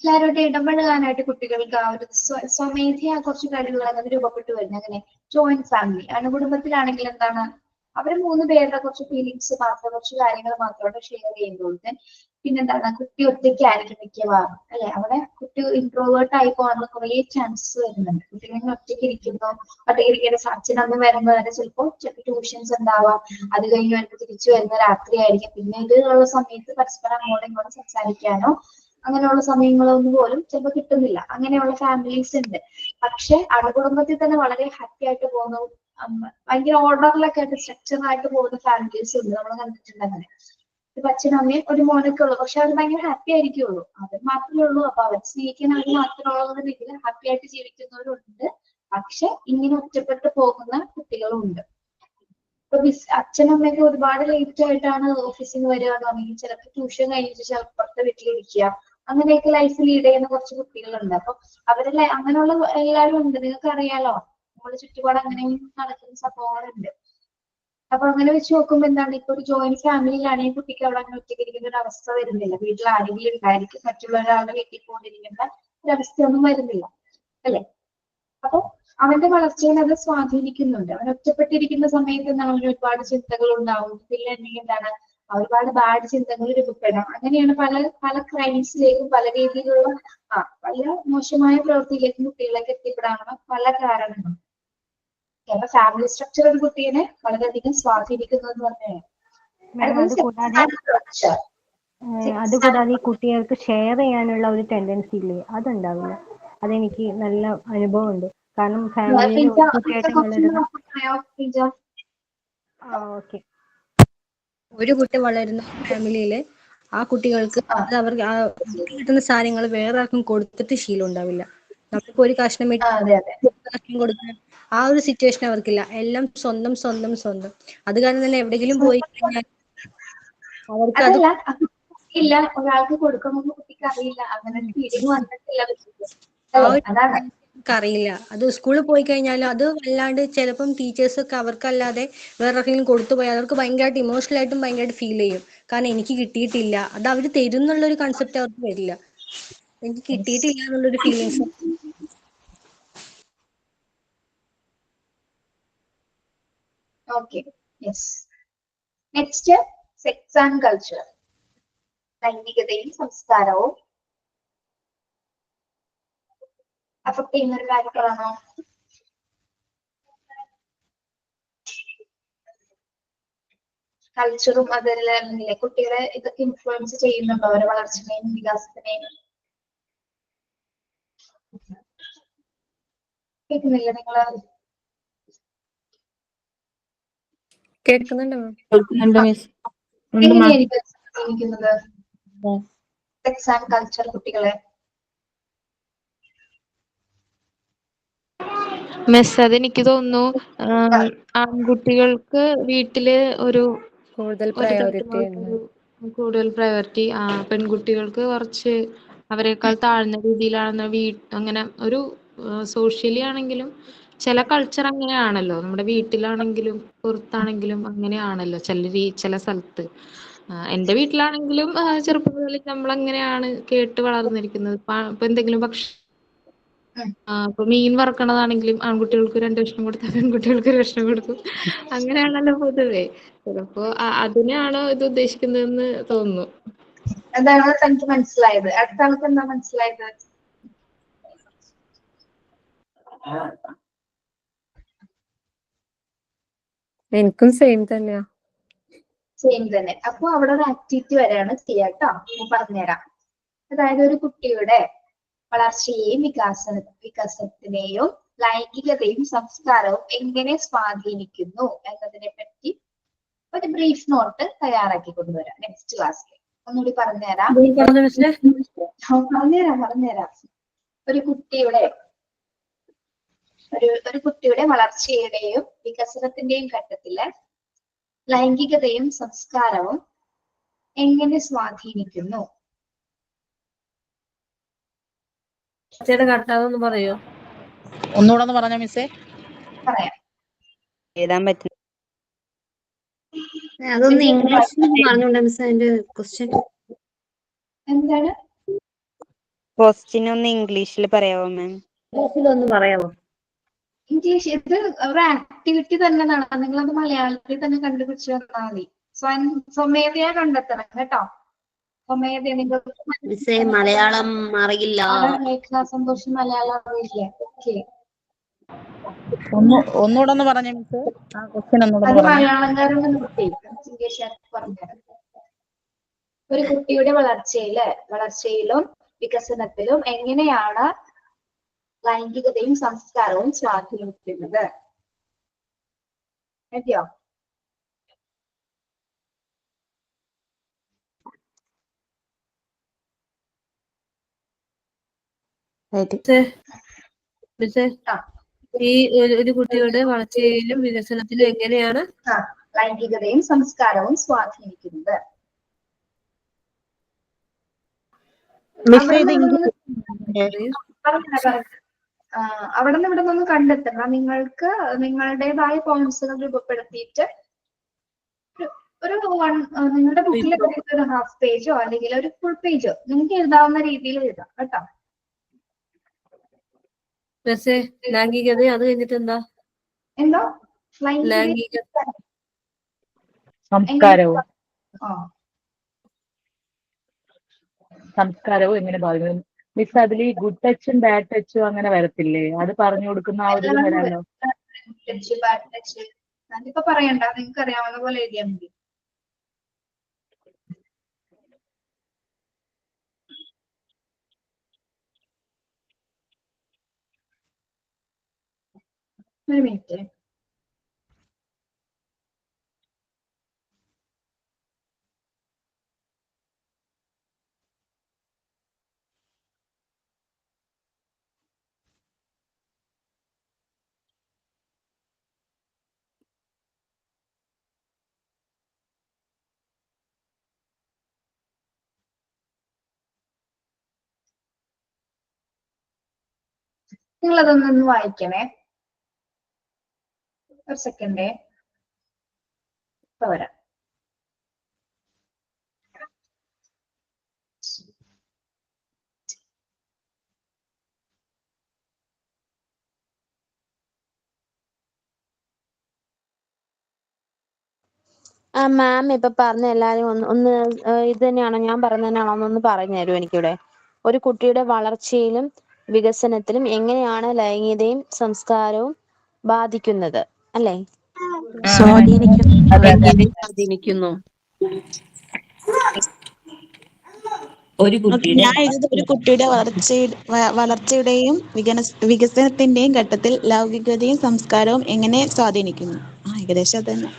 എല്ലാവരോട്ട് ഇടപഴകാനായിട്ട് കുട്ടികൾക്ക് ആ ഒരു സ്വമേധയാ കുറച്ച് കഴിവുകൾ അങ്ങനെ രൂപപ്പെട്ടു വരുന്നത്. അങ്ങനെ ജോയിന്റ് ഫാമിലി അണുകുടുംബത്തിലാണെങ്കിൽ എന്താണ്, അവർ 3 പേരുടെ കുറച്ച് ഫീലിങ്സ് മാത്രം, കുറച്ച് കാര്യങ്ങൾ മാത്രമാണ് ഷെയർ ചെയ്യുമ്പോൾ പിന്നെന്താണ്, കുട്ടി ഒറ്റയ്ക്കായിരിക്കും മിക്കവാറും, അല്ലെ? അവിടെ കുട്ടി ഇൻട്രോവേർട്ട് ആയി പോകാനുള്ള കുറേ ചാൻസസ് വരുന്നുണ്ട്. കുട്ടികൾ ഒറ്റയ്ക്ക് ഇരിക്കുന്നു, ഒറ്റയ്ക്ക് ഇരിക്കേണ്ട അച്ഛനമ്മ വരുമ്പോൾ വരെ ചിലപ്പോൾ ട്യൂഷൻസ് ഉണ്ടാവാം. അത് കഴിഞ്ഞ് വരുമ്പോൾ തിരിച്ചു വരുന്ന രാത്രിയായിരിക്കും. പിന്നെ ഇതിലുള്ള സമയത്ത് പരസ്പരം അങ്ങോട്ടും ഇങ്ങോട്ടും സംസാരിക്കാനോ അങ്ങനെയുള്ള സമയങ്ങളൊന്നും പോലും ചിലപ്പോൾ കിട്ടുന്നില്ല. അങ്ങനെയുള്ള ഫാമിലീസ് ഉണ്ട്. പക്ഷെ അണുകുടുംബത്തിൽ തന്നെ വളരെ ഹാപ്പി ആയിട്ട് പോകുന്ന, ഭയങ്കര ഓർഡറിലൊക്കെ ആയിട്ട് സ്ട്രക്ചർ ആയിട്ട് പോകുന്ന ഫാമിലീസ് ഉണ്ട്, നമ്മൾ കണ്ടിട്ടുണ്ട്. അങ്ങനെ ഇപ്പൊ അച്ഛനും അമ്മയും ഒരു മോനൊക്കെ ഉള്ളു, പക്ഷെ അവർ ഭയങ്കര ഹാപ്പി ആയിരിക്കുള്ളൂ. അവർ മാത്രമേ ഉള്ളൂ. അപ്പൊ അവർ സ്നേഹിക്കുന്ന അവർ മാത്രമേ ഉള്ളതെങ്കിൽ ഹാപ്പി ആയിട്ട് ജീവിക്കുന്നവരുണ്ട്. പക്ഷെ ഇങ്ങനെ ഒറ്റപ്പെട്ട് പോകുന്ന കുട്ടികളും ഉണ്ട്. ഇപ്പൊ അച്ഛനും അമ്മയൊക്കെ ഒരുപാട് ലേറ്റ് ആയിട്ടാണ് ഓഫീസിൽ നിന്ന് വരികയാണെങ്കിൽ ചിലപ്പോൾ ട്യൂഷൻ കഴിഞ്ഞിട്ട് ചിലപ്പുറത്തെ വീട്ടിലിരിക്കുക, അങ്ങനെയൊക്കെ ലൈഫ് ലീഡ് ചെയ്യുന്ന കുറച്ച് കുട്ടികളുണ്ട്. അപ്പൊ അവരെല്ലാം അങ്ങനെയുള്ള എല്ലാവരും ഉണ്ട്. നിങ്ങൾക്ക് അറിയാലോ, നമ്മുടെ ചുറ്റുപാട് അങ്ങനെയും നടക്കുന്ന സംഭവങ്ങളുണ്ട്. അപ്പൊ അങ്ങനെ വെച്ച് നോക്കുമ്പോ എന്താണ്, ഇപ്പൊ ഒരു ജോയിന്റ് ഫാമിലിയിലാണെങ്കിൽ കുട്ടിക്ക് അവിടെ അങ്ങനെ ഒറ്റയ്ക്ക് ഇരിക്കുന്ന ഒരു അവസ്ഥ വരുന്നില്ല. വീട്ടിൽ ആരെങ്കിലും ഉണ്ടായിരിക്കും, മറ്റുള്ള ഒരാളുടെ വീട്ടിൽ പോയിരിക്കേണ്ട ഒരവസ്ഥയൊന്നും വരുന്നില്ല, അല്ലെ? അപ്പൊ അവന്റെ വളർച്ചയെ അത് സ്വാധീനിക്കുന്നുണ്ട്. അവൻ ഒറ്റപ്പെട്ടിരിക്കുന്ന സമയത്ത് എന്താണ്, അവന് ഒരുപാട് ചിന്തകൾ ഉണ്ടാവും. പിന്നെ എന്തെങ്കിലും എന്താണ്, ഒരുപാട് ബാഡ് ചിന്തകൾ രൂപപ്പെടാം. അങ്ങനെയാണ് പല പല ക്രൈംസിലേക്കും പല രീതിയിലുള്ള പല മോശമായ പ്രവൃത്തിയിലേക്കും കുട്ടികളൊക്കെ എത്തിപ്പെടാനുള്ള പല കാരണങ്ങളും. അപ്പൊ ഫാമിലി സ്ട്രക്ചർ ഒരു കുട്ടീനെ വളരെയധികം സ്വാധീനിക്കുന്നത് തന്നെയാണ്. അതുകൂടാതെ ഈ കുട്ടികൾക്ക് ഷെയർ ചെയ്യാനുള്ള ഒരു ടെൻഡൻസി ഇല്ലേ, അതുണ്ടാവില്ല. അതെനിക്ക് നല്ല അനുഭവം ഉണ്ട്. കാരണം ഫാമിലിയിൽ കുട്ടിയായിട്ട് വളരുന്ന ഒരു കുട്ടി വളരുന്ന ഫാമിലിയില് ആ കുട്ടികൾക്ക് അത് അവർക്ക് കിട്ടുന്ന സാധനങ്ങൾ വേറെ ആർക്കും കൊടുത്തിട്ട് ശീലം ഉണ്ടാവില്ല. നമുക്ക് ഒരു കഷ്ണം കൊടുക്കാൻ ആ ഒരു സിറ്റുവേഷൻ അവർക്കില്ല. എല്ലാം സ്വന്തം സ്വന്തം സ്വന്തം. അത് കാരണം തന്നെ എവിടെയെങ്കിലും പോയി കഴിഞ്ഞാൽ അവർക്ക് അത് ഇല്ല, ഒരാൾക്ക് കൊടുക്കുമ്പോൾ കുട്ടിക്ക് അറിയില്ല, അങ്ങനെ ഫീലിംഗ് വന്നിട്ടില്ല. അറിയില്ല. അത് സ്കൂളിൽ പോയി കഴിഞ്ഞാൽ അത് വല്ലാണ്ട് ചിലപ്പം ടീച്ചേഴ്സ് ഒക്കെ അവർക്കല്ലാതെ വേറെ ആർക്കെങ്കിലും കൊടുത്തു പോയാൽ അവർക്ക് ഭയങ്കരമായിട്ട് ഇമോഷണൽ ആയിട്ടും ഭയങ്കരമായിട്ട് ഫീൽ ചെയ്യും. കാരണം എനിക്ക് കിട്ടിയിട്ടില്ല, അത് അവർ തരും എന്നുള്ളൊരു കൺസെപ്റ്റ് അവർക്ക് വരില്ല. എനിക്ക് കിട്ടിയിട്ടില്ല എന്നുള്ളൊരു feelings. Okay, yes. Next sex and culture, ലൈംഗികതയും സംസ്കാരവും അഫക്ട് ചെയ്യുന്ന ഒരു ഫാക്ടറാണോ? കൾച്ചറും അതിലെ കുട്ടികളെ ഇതൊക്കെ ഇൻഫ്ലുവൻസ് ചെയ്യുന്നുണ്ടോ അവരുടെ വളർച്ചയെയും വികാസത്തിനെയും? കേൾക്കുന്നില്ല നിങ്ങള്? കേൾക്കുന്നുണ്ടോ മാം? കേൾക്കുന്നുണ്ട് മിസ്. എങ്ങനെയായിരിക്കും സ്വാധീനിക്കുന്നത് സെക്സ് ആൻഡ് കൾച്ചർ കുട്ടികളെ? മിസ് അതെനിക്ക് തോന്നുന്നു ആൺകുട്ടികൾക്ക് വീട്ടില് ഒരു കൂടുതൽ ഒരു പ്രയോറിറ്റി തരത്തിലുള്ള ഉണ്ട്. ഒരു കൂടുതൽ പ്രയോറിറ്റി, പെൺകുട്ടികൾക്ക് കുറച്ച് അവരെക്കാൾ താഴ്ന്ന രീതിയിലാണ് അങ്ങനെ ഒരു സോഷ്യലി ആണെങ്കിലും ചില കൾച്ചർ അങ്ങനെയാണല്ലോ, നമ്മുടെ വീട്ടിലാണെങ്കിലും പുറത്താണെങ്കിലും അങ്ങനെയാണല്ലോ ചില സ്ഥലത്ത്. എന്റെ വീട്ടിലാണെങ്കിലും ചെറുപ്പം മുതൽ നമ്മൾ അങ്ങനെയാണ് കേട്ട് വളർന്നിരിക്കുന്നത്. ഇപ്പൊ എന്തെങ്കിലും ഇപ്പൊ മീൻ വറക്കണതാണെങ്കിലും ആൺകുട്ടികൾക്ക് 2 കഷ്ണം കൊടുത്താൽ പെൺകുട്ടികൾക്ക് 1 കഷ്ണം കൊടുക്കും. അങ്ങനെയാണല്ലോ പൊതുവേ. ചിലപ്പോ അതിനാണോ ഇത് ഉദ്ദേശിക്കുന്നതെന്ന് തോന്നുന്നു. എന്താണ് തനിക്ക് മനസ്സിലായത്? അടുത്ത ആൾക്ക് എന്താ മനസ്സിലായത്? എനിക്കും സെയിം തന്നെയാ. സെയിം തന്നെ. അപ്പൊ അവിടെ ഒരു ആക്ടിവിറ്റി വരെയാണ് ചെയ്യാട്ടോ. ഞാൻ പറഞ്ഞുതരാം. അതായത് ഒരു കുട്ടിയുടെ വളർച്ചയെയും വികസനത്തിനെയും ലൈംഗികതയും സംസ്കാരവും എങ്ങനെ സ്വാധീനിക്കുന്നു എന്നതിനെ പറ്റി ഒരു ബ്രീഫ് നോട്ട് തയ്യാറാക്കി കൊണ്ടുവരാം നെക്സ്റ്റ് ക്ലാസ്സിൽ. ഒന്നുകൂടി പറഞ്ഞുതരാം. പറഞ്ഞുതരാം. ഒരു കുട്ടിയുടെ വളർച്ചയുടെയും വികസനത്തിന്റെയും ഘട്ടത്തില് ലൈംഗികതയും സംസ്കാരവും എങ്ങനെ സ്വാധീനിക്കുന്നു? കട്ടാതൊന്ന് പറയോ? ഒന്നുകൂടെ ഒന്ന് പറഞ്ഞ മിസ്സേ. പറയാം. എഴുതാൻ പറ്റും. അതൊന്ന് ഇംഗ്ലീഷിൽ പറഞ്ഞോണ്ടാ മിസ് അതിന്റെ ക്വസ്റ്റ്യൻ? എന്താണ് ക്വസ്റ്റ്യൻ ഒന്ന് ഇംഗ്ലീഷിൽ പറയാമോ മാം? ഒന്ന് പറയാമോ? ഇംഗ്ലീഷ് ഇത് ഒരു ആക്ടിവിറ്റി തന്നെ നടത്താം. നിങ്ങളത് മലയാളത്തിൽ തന്നെ കണ്ടുപിടിച്ച് വന്നാൽ മതി. സ്വമേധയാ കണ്ടെത്തണം കേട്ടോ. സ്വമേധയാ മിസ്സേ മലയാളം അറിയില്ല. സന്തോഷം മലയാളം അറിയില്ലേ? ഓക്കെ. ഒന്നുകൂടെ ഒന്ന് പറഞ്ഞ മിസ്സേ. ആ ക്വസ്റ്റ്യൻ ഒന്നുകൂടെ അത് പറഞ്ഞേ. മലയാളംകാരൊന്നും ഇംഗ്ലീഷുകാർക്ക് പറഞ്ഞുതരാം. ഒരു കുട്ടിയുടെ വളർച്ചയിലും വികസനത്തിലും എങ്ങനെയാണ് ലൈംഗികതയും സംസ്കാരവും സ്വാധീനിക്കുന്നത്? എത്തിയോ? ഈ ഒരു കുട്ടിയുടെ വളർച്ചയിലും വികസനത്തിലും എങ്ങനെയാണ് ലൈംഗികതയും സംസ്കാരവും സ്വാധീനിക്കുന്നത്? അവിടെ നിന്ന് ഇവിടെ നിന്ന് കണ്ടെത്തണം. നിങ്ങൾക്ക് നിങ്ങളുടേതായ പോയിന്റ്സുകൾ രൂപപ്പെടുത്തിയിട്ട് നിങ്ങളുടെ ബുക്കിലൊക്കെ ഒരു ഹാഫ് പേജോ അല്ലെങ്കിൽ ഒരു ഫുൾ പേജോ നിങ്ങൾക്ക് എഴുതാവുന്ന രീതിയിൽ എഴുതാം കേട്ടോ. ലൈംഗികത അത് കഴിഞ്ഞിട്ട് എന്താ? എന്തോ ലൈംഗിക സംസ്കാരവും എങ്ങനെ ബാധിക്കുന്നു? മിസ് അതിൽ ഈ ഗുഡ് ടച്ചും ബാഡ് ടച്ചും അങ്ങനെ വരത്തില്ലേ? അത് പറഞ്ഞു കൊടുക്കുന്ന ആ ഒരു വരാമല്ലോ. അതിപ്പോ പറയണ്ട, നിങ്ങൾക്ക് അറിയാവുന്ന പോലെ എഴുതിയാൽ മതി. ഒരു മിനിറ്റ്. നിങ്ങൾ അതൊന്നൊന്ന് വായിക്കണേ. ഒരു സെക്കൻഡേ. ഇപ്പൊ വരാം. മാം ഇപ്പൊ പറഞ്ഞ എല്ലാരും ഒന്ന് ഇത് തന്നെയാണോ ഞാൻ പറഞ്ഞ തന്നെയാണോ ഒന്ന് പറഞ്ഞു തരൂ എനിക്കിവിടെ. ഒരു കുട്ടിയുടെ വളർച്ചയിലും വികസനത്തിലും എങ്ങനെയാണ് ലൈംഗികതയും സംസ്കാരവും ബാധിക്കുന്നത് അല്ലേ? എങ്ങനെ സ്വാധീനിക്കുന്നു? ഒരു കുട്ടിയുടെ ഞാൻ എഴുതിയത് ഒരു കുട്ടിയുടെ വളർച്ചയുടെയും വികസനത്തിന്റെയും ഘട്ടത്തിൽ ലൗകികതയും സംസ്കാരവും എങ്ങനെ സ്വാധീനിക്കുന്നു. ഏകദേശം അത് തന്നെ.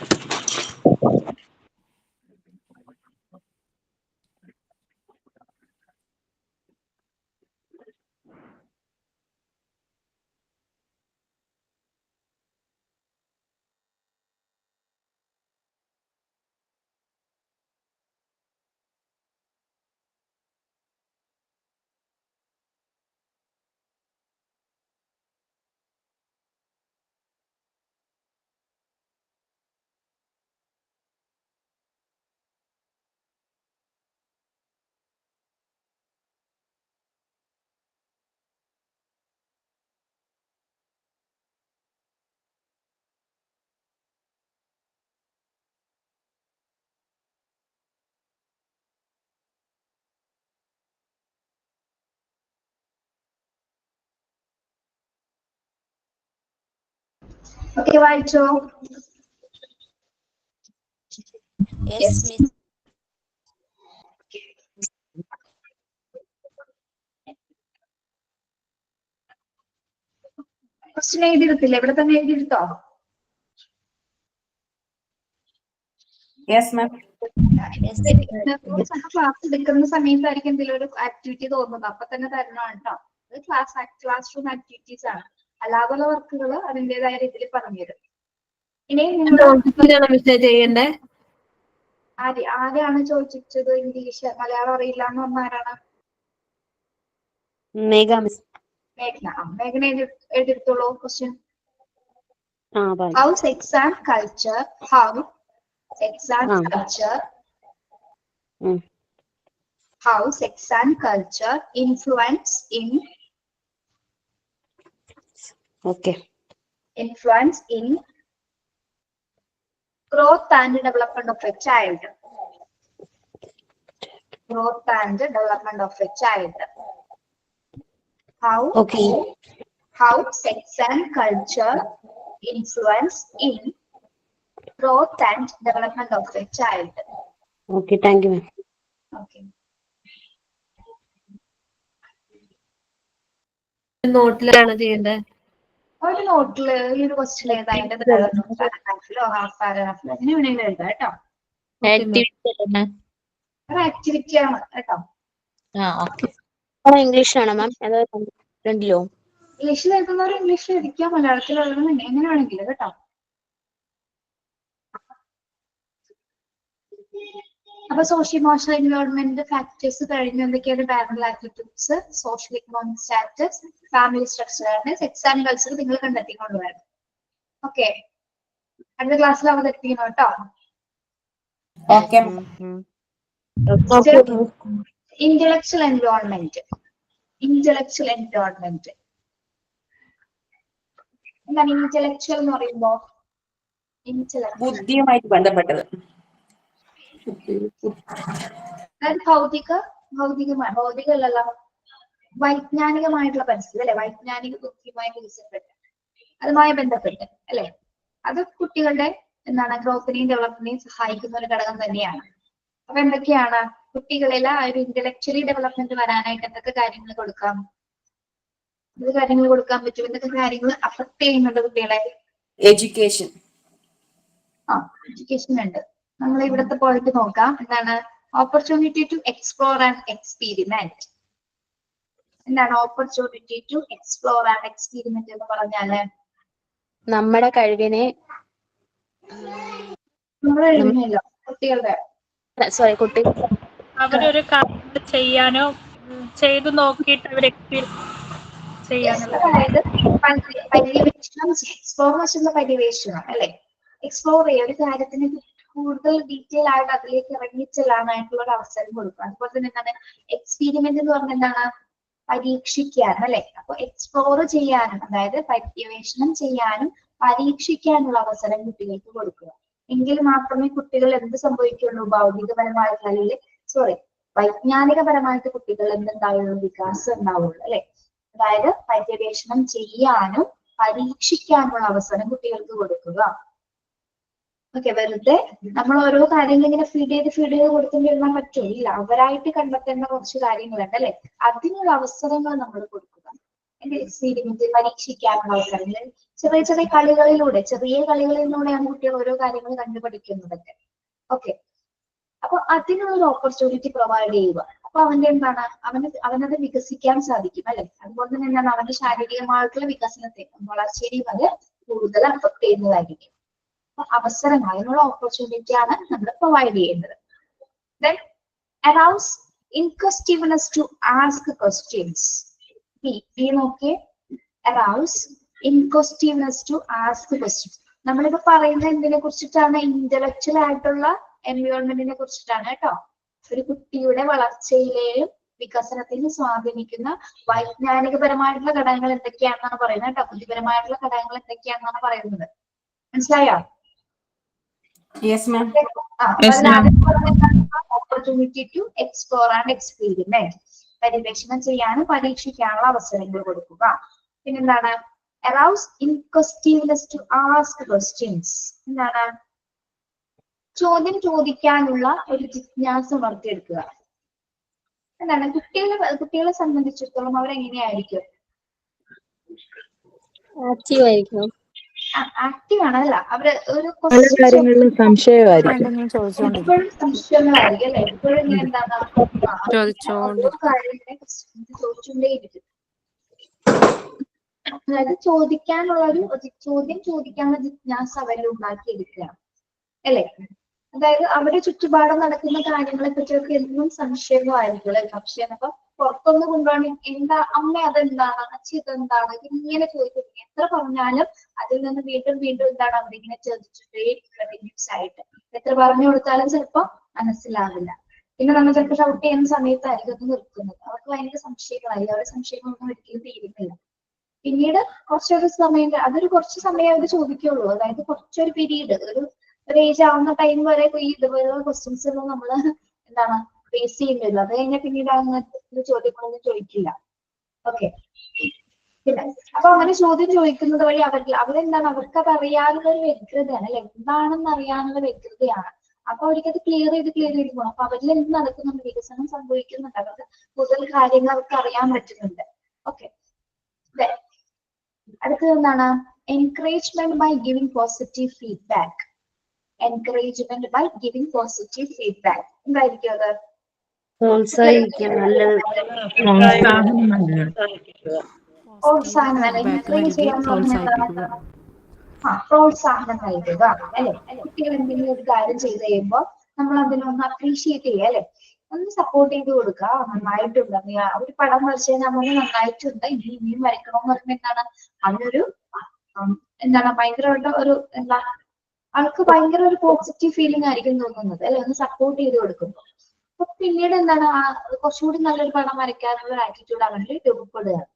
ഓക്കെ, വായിച്ചോ. ക്വസ്റ്റ്യൻ എഴുതിയെടുത്തില്ലേ? ഇവിടെ തന്നെ എഴുതിയെടുത്തോ? Yes ma'am. ക്ലാസ് എടുക്കുന്ന സമയത്തായിരിക്കും എന്തെങ്കിലും ഒരു ആക്ടിവിറ്റി തോന്നുന്നത്, അപ്പൊ തന്നെ തരണമാണ് കേട്ടോ. അത് ക്ലാസ് റൂം ആക്ടിവിറ്റീസ് ആണ്. അല്ലാതുള്ള വർക്കുകൾ അതിൻ്റെതായ രീതിയിൽ പറഞ്ഞുതരും. ഇനി ചെയ്യണ്ടേ? ആരെയാണ് ചോദിച്ചത് ഇംഗ്ലീഷ് മലയാളം അറിയില്ല എന്ന് പറഞ്ഞ ആരാണ്? മേഘന. മേഘന എഴുതിയെടുത്തോളൂ question. How sex and culture influence in growth and development of a child. How sex and culture influence in growth and development of a child. Okay, thank you, ma'am. Okay. നോട്ടിലാണ് ചെയ്യേണ്ടത്. ഒരു നോട്ടില് ഈ ഒരു question ഏതാ അതിന്റെ പാരഗ്രാഫിലോ half പാരഗ്രാഫിലോ അങ്ങനെ വേണമെങ്കിലും എഴുതാം കേട്ടോ. ഒരു ആക്ടിവിറ്റി ആണ് കേട്ടോ. ഇംഗ്ലീഷിലാണോ മാം? രണ്ടിലോ? ഇംഗ്ലീഷിൽ എഴുതുന്നവർ ഇംഗ്ലീഷിൽ എഴുതിക്കാം, മലയാളത്തിൽ എഴുതണം, എങ്ങനെ വേണമെങ്കിലും കേട്ടോ. അപ്പൊ സോഷ്യൽ ഇമോഷണൽ എൻവയോൺമെന്റ് ഫാക്ടേഴ്സ് കഴിഞ്ഞ് എന്തൊക്കെയാണ്? Parental attitudes, social economic status, family structure, sex and culture നിങ്ങൾ കണ്ടെത്തിക്കൊണ്ടുവരണം. ഓക്കെ, അടുത്ത ക്ലാസ്സിൽ അവതരിപ്പിക്കണം കേട്ടോ. Intellectual environment. എന്താണ് ഇന്റലക്ച്വൽ എന്ന് പറയുമ്പോ? ബുദ്ധിയുമായിട്ട് ബന്ധപ്പെട്ടത്. ഭൗതികമല്ല, വൈജ്ഞാനികമായിട്ടുള്ള പരിസ്ഥിതി അല്ലെ, വൈജ്ഞാനിക ബുദ്ധിയുമായി അതുമായി ബന്ധപ്പെട്ട് അല്ലെ, അത് കുട്ടികളുടെ എന്താണ് ഗ്രോത്തിനെയും ഡെവലപ്മെന്റിനെയും സഹായിക്കുന്ന ഒരു ഘടകം തന്നെയാണ്. അപ്പൊ എന്തൊക്കെയാണ് കുട്ടികളിൽ ആ ഒരു ഇന്റലക്ച്വലി ഡെവലപ്മെന്റ് വരാനായിട്ട് എന്തൊക്കെ കാര്യങ്ങൾ കൊടുക്കാം? എന്തൊക്കെ കാര്യങ്ങൾ കൊടുക്കാൻ പറ്റും? എന്തൊക്കെ കാര്യങ്ങൾ അഫക്ട് ചെയ്യുന്നുണ്ട് കുട്ടികളെ? എഡ്യൂക്കേഷൻ ഉണ്ട്. നമ്മൾ ഇവിടുത്തെ പോയിട്ട് നോക്കാം. എന്താണ് opportunity to explore and experiment? എന്താണ് opportunity to explore and experiment എന്ന് പറഞ്ഞാല്? നമ്മുടെ കഴിവിനെ കുട്ടികളുടെ അവരൊരു കാര്യം ചെയ്യാനോ ചെയ്തു നോക്കിയിട്ട് അവർ അതായത് പര്യവേക്ഷണം, എക്സ്പ്ലോറേഷനുള്ള പര്യവേഷണം അല്ലെ. എക്സ്പ്ലോർ ചെയ്യുക, ഒരു കാര്യത്തിന് കൂടുതൽ ഡീറ്റെയിൽ ആയിട്ട് അതിലേക്ക് ഇറങ്ങിച്ചെല്ലാനായിട്ടുള്ള ഒരു അവസരം കൊടുക്കുക. അതുപോലെ തന്നെ എന്താണ് എക്സ്പീരിമെന്റ് എന്ന് പറഞ്ഞാൽ എന്താണ്? പരീക്ഷിക്കാനും അല്ലെ. അപ്പൊ എക്സ്പ്ലോർ ചെയ്യാനും, അതായത് പര്യവേഷണം ചെയ്യാനും പരീക്ഷിക്കാനുള്ള അവസരം കുട്ടികൾക്ക് കൊടുക്കുക. എങ്കിൽ മാത്രമേ കുട്ടികൾ എന്ത് സംഭവിക്കുള്ളൂ, ഭൗതികപരമായിട്ട് അല്ലെങ്കിൽ വൈജ്ഞാനികപരമായിട്ട് കുട്ടികൾ എന്തുണ്ടാവുള്ളൂ, വികാസം ഉണ്ടാവുള്ളൂ അല്ലെ. അതായത് പര്യവേഷണം ചെയ്യാനും പരീക്ഷിക്കാനുള്ള അവസരം കുട്ടികൾക്ക് കൊടുക്കുക. ഓക്കെ, വെറുതെ നമ്മൾ ഓരോ കാര്യങ്ങൾ ഇങ്ങനെ ഫീഡ് ചെയ്ത് കൊടുക്കേണ്ടി എഴുതാൻ പറ്റില്ല. അവരായിട്ട് കണ്ടെത്തേണ്ട കുറച്ച് കാര്യങ്ങളുണ്ട് അല്ലെ, അതിനുള്ള അവസരങ്ങൾ നമ്മൾ കൊടുക്കുക. എന്റെ എക്സ്പീരിയൻസ് പരീക്ഷിക്കാനുള്ള അവസരങ്ങൾ ചെറിയ ചെറിയ കളികളിലൂടെയാണ് കുട്ടികൾ ഓരോ കാര്യങ്ങൾ കണ്ടുപഠിക്കുന്നതൊക്കെ. ഓക്കെ, അപ്പൊ അതിനുള്ളൊരു ഓപ്പർച്യൂണിറ്റി പ്രൊവൈഡ് ചെയ്യുക. അപ്പൊ അവന്റെ എന്താണ്, അവനത് വികസിക്കാൻ സാധിക്കും അല്ലെ. അതുപോലെ തന്നെ എന്താണ്, അവന്റെ ശാരീരികമായിട്ടുള്ള വികസനത്തെ വളർച്ചയെയും അത് കൂടുതൽ അഫക്ട് ചെയ്യുന്നതായിരിക്കും. അപ്പൊ അവസരങ്ങൾ, അതിനുള്ള ഓപ്പർച്യൂണിറ്റിയാണ് നമ്മൾ പ്രൊവൈഡ് ചെയ്യേണ്ടത്. Then arouse inquisitiveness to ask questions. നോക്കിയേ, arouse inquisitiveness to ask questions. നമ്മളിപ്പോ പറയുന്നത് എന്തിനെ കുറിച്ചിട്ടാണ്? ഇന്റലക്ച്വൽ ആയിട്ടുള്ള എൻവയോൺമെന്റിനെ കുറിച്ചിട്ടാണ് കേട്ടോ. ഒരു കുട്ടിയുടെ വളർച്ചയിലെയും വികസനത്തിന് സ്വാധീനിക്കുന്ന വൈജ്ഞാനികപരമായിട്ടുള്ള ഘടകങ്ങൾ എന്തൊക്കെയാണെന്നാണ് പറയുന്നത് കേട്ടോ. ബുദ്ധിപരമായിട്ടുള്ള ഘടകങ്ങൾ എന്തൊക്കെയാണെന്നാണ് പറയുന്നത്. മനസ്സിലായോ? Opportunity to explore and experiment. പര്യവേഷണം ചെയ്യാനും പരീക്ഷിക്കാനുള്ള അവസരങ്ങൾ കൊടുക്കുക. പിന്നെന്താണ്? arouse inquisitiveness to ask questions. എന്താണ്? ചോദ്യം ചോദിക്കാനുള്ള ഒരു ജിജ്ഞാസ വളർത്തിയെടുക്കുക. എന്താണ്? കുട്ടികളെ സംബന്ധിച്ചിടത്തോളം അവരെങ്ങനെയായിരിക്കും? ആക്റ്റീവ് ആയിരിക്കും. ആക്റ്റീവ് ആണ് അല്ല, അവര് ഒരു പല കാര്യങ്ങളിലും സംശയമായിരിക്കും. എപ്പോഴും സംശയങ്ങളായിരിക്കും അല്ലെ. എപ്പോഴും ഇങ്ങനെ എന്താണ്, ഓരോ കാര്യങ്ങളെ ചോദിച്ചുകൊണ്ടേയിരിക്കും. അതായത് ചോദ്യം ചോദിക്കാനുള്ള ജിജ്ഞാസ അവരിൽ ഉണ്ടാക്കിയെടുക്കുകയാണ് അല്ലെ. അതായത് അവരുടെ ചുറ്റുപാടും നടക്കുന്ന കാര്യങ്ങളെ പറ്റിയൊക്കെ എന്നും സംശയങ്ങളായിരിക്കും അല്ലെ. സംശയം അപ്പൊ പുറത്തൊന്ന് കൊണ്ടുപോകണം, എന്താ അമ്മ അതെന്താണ്, അച്ഛൻ ഇതെന്താണ്, ഇങ്ങനെ ചോദിക്കും. എത്ര പറഞ്ഞാലും അതിൽ നിന്ന് വീണ്ടും വീണ്ടും എന്താണ് അവരിങ്ങനെ ചോദിച്ചിട്ടേ കണ്ടിന്യൂസ് ആയിട്ട്. എത്ര പറഞ്ഞു കൊടുത്താലും ചിലപ്പോ മനസ്സിലാവില്ല. പിന്നെ നമ്മൾ ചിലപ്പോൾ ഷൗട്ട് ചെയ്യുന്ന സമയത്തായിരിക്കും അത് നിർത്തുന്നത്. അവർക്ക് ഭയങ്കര സംശയങ്ങളായി, അവരുടെ സംശയങ്ങളൊന്നും ഒരിക്കലും തീരുന്നില്ല. പിന്നീട് കുറച്ചൊരു സമയം, അതൊരു കുറച്ച് സമയം അവർ ചോദിക്കുള്ളൂ. അതായത് കുറച്ചൊരു പീരീഡ്, ഒരു ഏജ് ആവുന്ന ടൈം വരെ ഈ ഇതുപോലുള്ള ക്വസ്റ്റ്യൻസ് ഒന്നും നമ്മൾ എന്താണ് ഫേസ് ചെയ്യുന്നില്ല. അത് കഴിഞ്ഞാൽ പിന്നീട് അങ്ങനത്തെ ചോദ്യങ്ങളൊന്നും ചോദിക്കില്ല. ഓക്കെ, പിന്നെ അപ്പൊ അങ്ങനെ ചോദ്യം ചോദിക്കുന്നത് വഴി അവരെന്താണ്, അവർക്ക് അത് അറിയാനുള്ള ഒരു വ്യഗ്രതയാണ് അല്ലെ. എന്താണെന്ന് അറിയാനുള്ള വ്യഗ്രതയാണ്. അപ്പൊ അവർക്കത് ക്ലിയർ ചെയ്ത് പോകണം. അപ്പൊ അവരിൽ എന്ത് നടക്കുന്നുണ്ട്, വികസനം സംഭവിക്കുന്നുണ്ട്, അവർക്ക് കൂടുതൽ കാര്യങ്ങൾ അവർക്ക് അറിയാൻ പറ്റുന്നുണ്ട്. ഓക്കെ, അടുത്തത് എന്താണ്? Encouragement by giving positive feedback. Encouragement by giving positive feedback എന്തായിരിക്കും അത്? പ്രോത്സാഹിപ്പിക്കുക, നല്ലത് പ്രോത്സാഹനം നൽകുക അല്ലെ. കുട്ടികൾ എന്തെങ്കിലും ഒരു കാര്യം ചെയ്ത് കഴിയുമ്പോൾ നമ്മൾ അതിനൊന്ന് അപ്രീഷിയേറ്റ് ചെയ്യുക അല്ലെ. ഒന്ന് സപ്പോർട്ട് ചെയ്ത് കൊടുക്കുക. നന്നായിട്ടുണ്ട്, ഒരു പടം വരച്ച് കഴിഞ്ഞാൽ നന്നായിട്ടുണ്ട്, ഇനിയും വരയ്ക്കണമെന്ന് പറയുമ്പോൾ എന്താണ്, അതിനൊരു ഭയങ്കരമായിട്ട് ഒരു ആൾക്ക് ഭയങ്കര ഒരു പോസിറ്റീവ് ഫീലിംഗ് ആയിരിക്കും തോന്നുന്നത് അല്ലെ, ഒന്ന് സപ്പോർട്ട് ചെയ്ത് കൊടുക്കുമ്പോൾ. അപ്പൊ പിന്നീട് എന്താണ്, കുറച്ചുകൂടി നല്ലൊരു പടം വരയ്ക്കാനുള്ള ഒരു ആറ്റിറ്റ്യൂഡ് അവരിൽ രൂപപ്പെടുകയാണ്.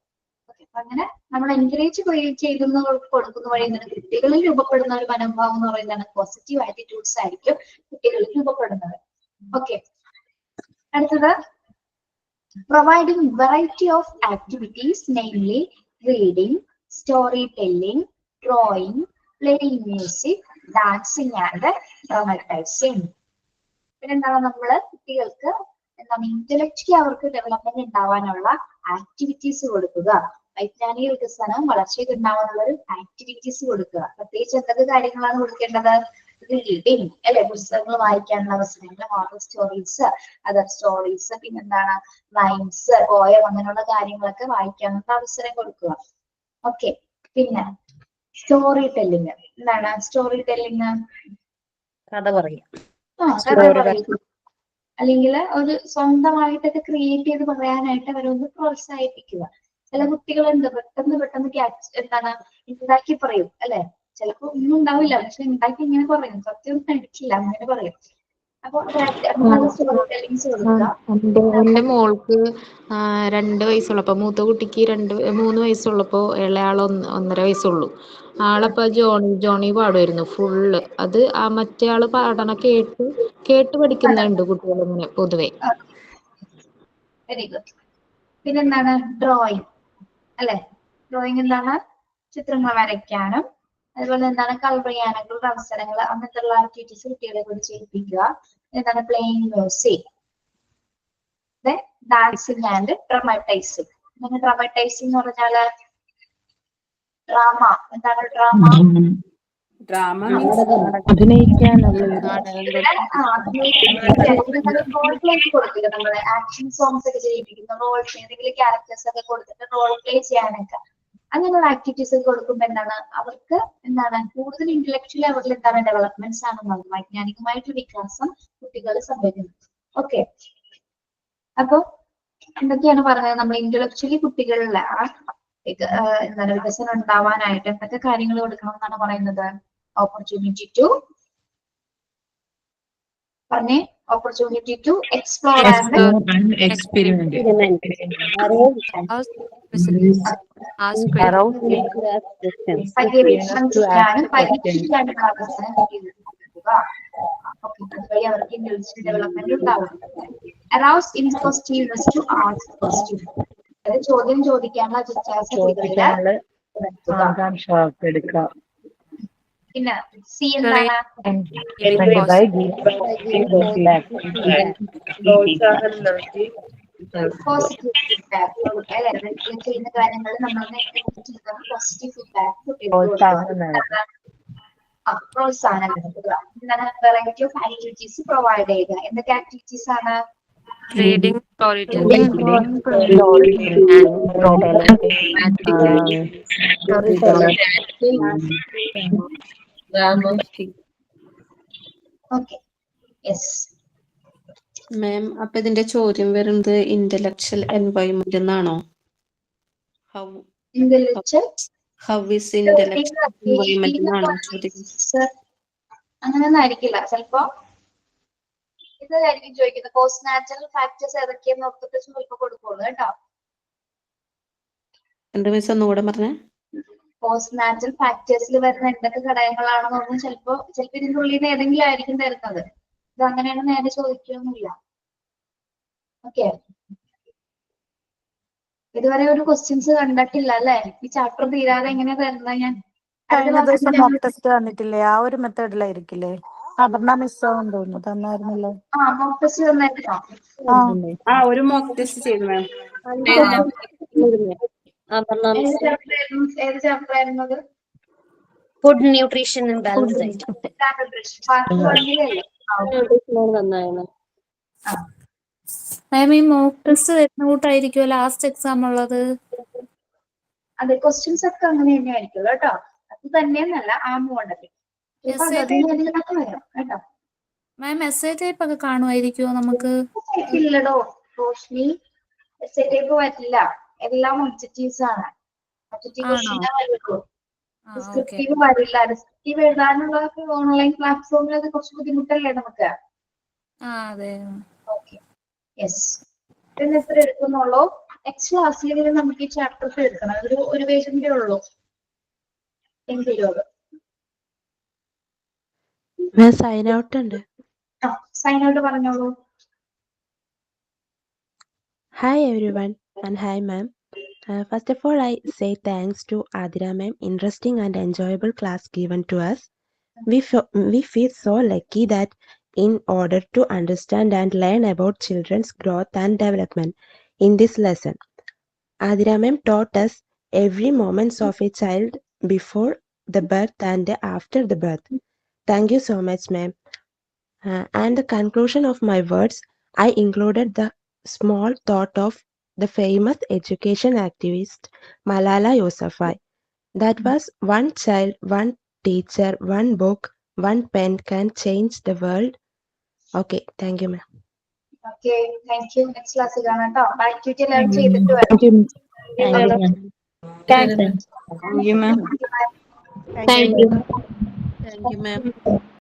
അങ്ങനെ നമ്മൾ എൻകറേജ് ചെയ്തുന്ന കൊടുക്കുന്ന വഴി എന്താണ്, കുട്ടികളിൽ രൂപപ്പെടുന്ന ഒരു മനോഭാവം എന്ന് പറയുന്നതാണ് പോസിറ്റീവ് ആറ്റിറ്റ്യൂഡ്സ് ആയിരിക്കും കുട്ടികളിൽ രൂപപ്പെടുന്നത്. ഓക്കെ, അടുത്തത് providing variety of activities, namely reading, story telling, drawing, playing music, dancing and dramatising. പിന്നെന്താണ്, നമ്മള് കുട്ടികൾക്ക് എന്താണ് ഇന്റലക്ച്വലി അവർക്ക് ഡെവലപ്മെന്റ് ഉണ്ടാവാനുള്ള ആക്ടിവിറ്റീസ് കൊടുക്കുക. വൈജ്ഞാനിക വികസനം വളർച്ചയ്ക്ക് ഉണ്ടാവാനുള്ള ഒരു ആക്ടിവിറ്റീസ് കൊടുക്കുക. പ്രത്യേകിച്ച് എന്തൊക്കെ കാര്യങ്ങളാണ് കൊടുക്കേണ്ടത്? റീഡിങ് അല്ലെ, പുസ്തകങ്ങൾ വായിക്കാനുള്ള അവസരങ്ങൾ, മോറൽ സ്റ്റോറീസ്, അതർ സ്റ്റോറീസ്, പിന്നെന്താണ് റൈംസ്, പോയം, അങ്ങനെയുള്ള കാര്യങ്ങളൊക്കെ വായിക്കാനുള്ള അവസരം കൊടുക്കുക. ഓക്കെ, പിന്നെ സ്റ്റോറി ടെല്ലിങ്. എന്താണ് സ്റ്റോറി ടെല്ലിങ്? കഥ പറയാം. കഥ പറയുക, അല്ലെങ്കിൽ ഒരു സ്വന്തമായിട്ടൊക്കെ ക്രിയേറ്റ് ചെയ്ത് പറയാനായിട്ട് അവരൊന്ന് പ്രോത്സാഹിപ്പിക്കുക. ചില കുട്ടികളുണ്ട് പെട്ടെന്ന് എന്താണ് ഉണ്ടാക്കി പറയും അല്ലെ. ചിലപ്പോ ഒന്നും ഉണ്ടാവില്ല, പക്ഷെ ഉണ്ടാക്കി ഇങ്ങനെ പറയും, സത്യം ഒന്നും അടിക്കില്ല, അങ്ങനെ പറയും. അപ്പൊ സ്റ്റോറി ടെല്ലിങ്സ് കൊടുക്കുക. എന്റെ മോൾക്ക് 2 വയസ്സുള്ളപ്പോ മൂത്ത കുട്ടിക്ക് 3 വയസ്സുള്ളപ്പോ ഇളയാൾ 1.5 വയസ്സുള്ളൂ. ആളപ്പോ ജോണി പാടുമായിരുന്നു ഫുള്ള്. അത് ആ മറ്റേ ആള് പാടണ കേട്ട് പഠിക്കുന്നുണ്ട് കുട്ടികൾ ഇങ്ങനെ പൊതുവെ. Very good. പിന്നെന്താണ് ഡ്രോയിങ് അല്ലെ? ഡ്രോയിങ് എന്താണ്? ചിത്രങ്ങൾ വരയ്ക്കാനും അതുപോലെ എന്താണ് കളർ ചെയ്യാനുള്ള അവസരങ്ങൾ, അങ്ങനത്തെ ഉള്ള ആക്ടിവിറ്റീസ് കുട്ടികളെ കൊണ്ട് ചെയ്യിപ്പിക്കുക. എന്താണ് പ്ലേയിങ് മ്യൂസിക്, ഡാൻസിങ് ആൻഡ് ഡ്രാമറ്റൈസിങ്. എന്താണ് ഡ്രാമറ്റൈസിങ് എന്ന് പറഞ്ഞാല്? ഡ്രാമ. എന്താണ് ഡ്രാമ? അഭിനയിക്കാനുള്ള റോൾ പ്ലേ കൊടുക്കുക. നമ്മള് ആക്ഷൻ സോങ്സ് ഒക്കെ ചെയ്യിപ്പിക്കുന്ന റോൾ പ്ലേ, എന്തെങ്കിലും ക്യാരക്ടേഴ്സ് ഒക്കെ കൊടുത്തിട്ട് റോൾ പ്ലേ ചെയ്യാനൊക്കെ അങ്ങനെയുള്ള ആക്ടിവിറ്റീസ് ഒക്കെ കൊടുക്കുമ്പോൾ എന്താണ് അവർക്ക് എന്താണ് കൂടുതൽ ഇന്റലക്ച്വൽ ലെവലിൽ എന്താണ് ഡെവലപ്മെന്റ്സ് ആണ് ഉണ്ടാകുന്നത്. വൈജ്ഞാനികമായിട്ട് വികാസം കുട്ടികൾ സംഭവിക്കുന്നത്. ഓക്കെ, അപ്പൊ എന്തൊക്കെയാണ് പറഞ്ഞത്? നമ്മൾ ഇന്റലക്ച്വലി കുട്ടികളിലെ എന്താണ് വികസനം ഉണ്ടാവാനായിട്ട് എന്തൊക്കെ കാര്യങ്ങൾ കൊടുക്കണം എന്നാണ് പറയുന്നത്? ഓപ്പർച്യൂണിറ്റി ടു പറഞ്ഞേ, opportunity to explore and experiment. പര്യവേക്ഷണം ചെയ്യാനും പരീക്ഷിക്കാനുള്ള അവസരം കൊടുക്കുക. അതുവഴി അവർക്ക് ഇന്റലക്ച്വൽ ഡെവലപ്മെന്റ് ഉണ്ടാവും. Arouse interestiveness to ask question, അതായത് ചോദ്യം ചോദിക്കാനുള്ള ജിജ്ഞാസ കുട്ടികളില് എടുക്കുക. പിന്നെ സി എന്താണ്? പോസിറ്റീവ് ഫീഡ്ബാക്ക് കൊടുക്കുക അല്ലെ? ചെയ്യുന്ന കാര്യങ്ങൾ നമ്മൾ പോസിറ്റീവ് ഫീഡ്ബാക്ക് കുട്ടികൾക്ക് കൊടുക്കുക. പ്രോത്സാഹനം നൽകുക. എന്താണ്? വെറൈറ്റി ഓഫ് ആക്ടിവിറ്റീസ് പ്രൊവൈഡ് ചെയ്യുക. എന്തൊക്കെ ആക്ടിവിറ്റീസ് ആണ്? Reading, story okay, yes ma'am. അപ്പൊ ഇതിന്റെ ചോദ്യം വരുന്നത് ഇന്റലക്ച്വൽ എൻവയോൺമെന്റ് എന്നാണോ? ഹൗ ഇസ് ഇന്റലക്ച്വൽ എൻവയോൺമെന്റ് എന്നാണോ ചോദ്യം? അങ്ങനെയൊന്നും ആയിരിക്കില്ല. ചിലപ്പോ ഇതായിരിക്കും ചോദിക്കുന്നത്. പോസ്റ്റ് നാച്ചുറൽ ഫാക്ടേഴ്സ് ഏതൊക്കെയെന്ന് ഓർത്തിട്ട് ചിലപ്പോ കൊടുക്കുള്ളൂ കേട്ടോ. രണ്ട് മിനിറ്റ് ഒന്നുകൂടെ പറഞ്ഞേ. പോസ്റ്റ് നാച്ചുറൽ ഫാക്ടേഴ്സിൽ വരുന്ന എന്തൊക്കെ ഘടകങ്ങളാണെന്നൊന്നും ചിലപ്പോ ഇതിന്റെ ഉള്ളിൽ നിന്ന് ഏതെങ്കിലും ആയിരിക്കും തരുന്നത്. ഇത് അങ്ങനെയാണ് നേരെ ചോദിക്കുകയൊന്നുമില്ല. ഓക്കെ, ഇതുവരെ ഒരു ക്വസ്റ്റ്യൻസ് കണ്ടിട്ടില്ല അല്ലെ? ഈ ചാപ്റ്റർ തീരാതെ എങ്ങനെയാ തരുന്നത്? ഞാൻ കഴിഞ്ഞ ദിവസം മോക്ക് ടെസ്റ്റ് തന്നിട്ടില്ലേ? ആ ഒരു മെത്തേഡിലായിരിക്കില്ലേ? അപർണ മിസ് ആണെന്ന് തോന്നുന്നു തന്നായിരുന്നല്ലോ. Mock test തന്നിട്ടോ? ഒരു മോക്ക് ടെസ്റ്റ് ചെയ്തു മാം. ഏത് ചാപ്റ്റർ ആയിരുന്നത്? Food nutrition and balance diet. Ma'am, ഈ മോക്ക് ടെസ്റ്റ് വരുന്ന കൂട്ടായിരിക്കുമോ ലാസ്റ്റ് എക്സാം ഉള്ളത്? അതെ, ക്വസ്റ്റ്യൻസ് ഒക്കെ അങ്ങനെ തന്നെ ആയിരിക്കും കേട്ടോ. അത് തന്നെയെന്നല്ല, ആ മോഡല് വരാം കേട്ടോ. മാം, എസ്ഐ ടൈപ്പ് ഒക്കെ കാണുമായിരിക്കുമോ നമുക്ക്? ഇല്ലടോ റോഷ്നി, എസ്ഐ ടൈപ്പ് വരില്ല. എല്ലാം ഒബ്ജക്റ്റീവ്സ് ആണ്. ഒബ്ജക്റ്റീവ് ക്വസ്റ്റ്യൻ വരുള്ളൂ. ഡിസ്ക്രിപ്റ്റീവ് വരില്ല. ഡിസ്ക്രിപ്റ്റീവ് എഴുതാനുള്ളതൊക്കെ ഓൺലൈൻ പ്ലാറ്റ്ഫോമിൽ അത് കുറച്ച് ബുദ്ധിമുട്ടല്ലേ നമുക്ക്? അതെ. Okay, yes. പിന്നെ എത്ര എടുക്കുന്നുള്ളൂ? നെക്സ്റ്റ് ക്ലാസ്സിൽ നമുക്ക് ഈ ചാപ്റ്റേഴ്സ് എടുക്കണം. ഒരു പേജിന്റെ ഉള്ളൂ. സൈൻ ഔട്ട് ഉണ്ട്. സൈൻ ഔട്ട് പറഞ്ഞോളൂ. Hi everyone and hi ma'am. First of all, I say thanks to Adira ma'am. Interesting and enjoyable class given to us. We feel so lucky that in order to understand and learn about children's growth and development in this lesson, Adira ma'am taught us every moments of a child before the birth and after the birth. Thank you so much ma'am. And the conclusion of my words, I included the small thought of the famous education activist Malala Yousafzai. That was one child, one teacher, one book, one pen can change the world. Okay, thank you ma'am. Okay, thank you. Next class കാണാം കേട്ടോ. Activity എല്ലാവരും ചെയ്തിട്ട് വരാം. Thank you, ma'am. Thank you, ma'am.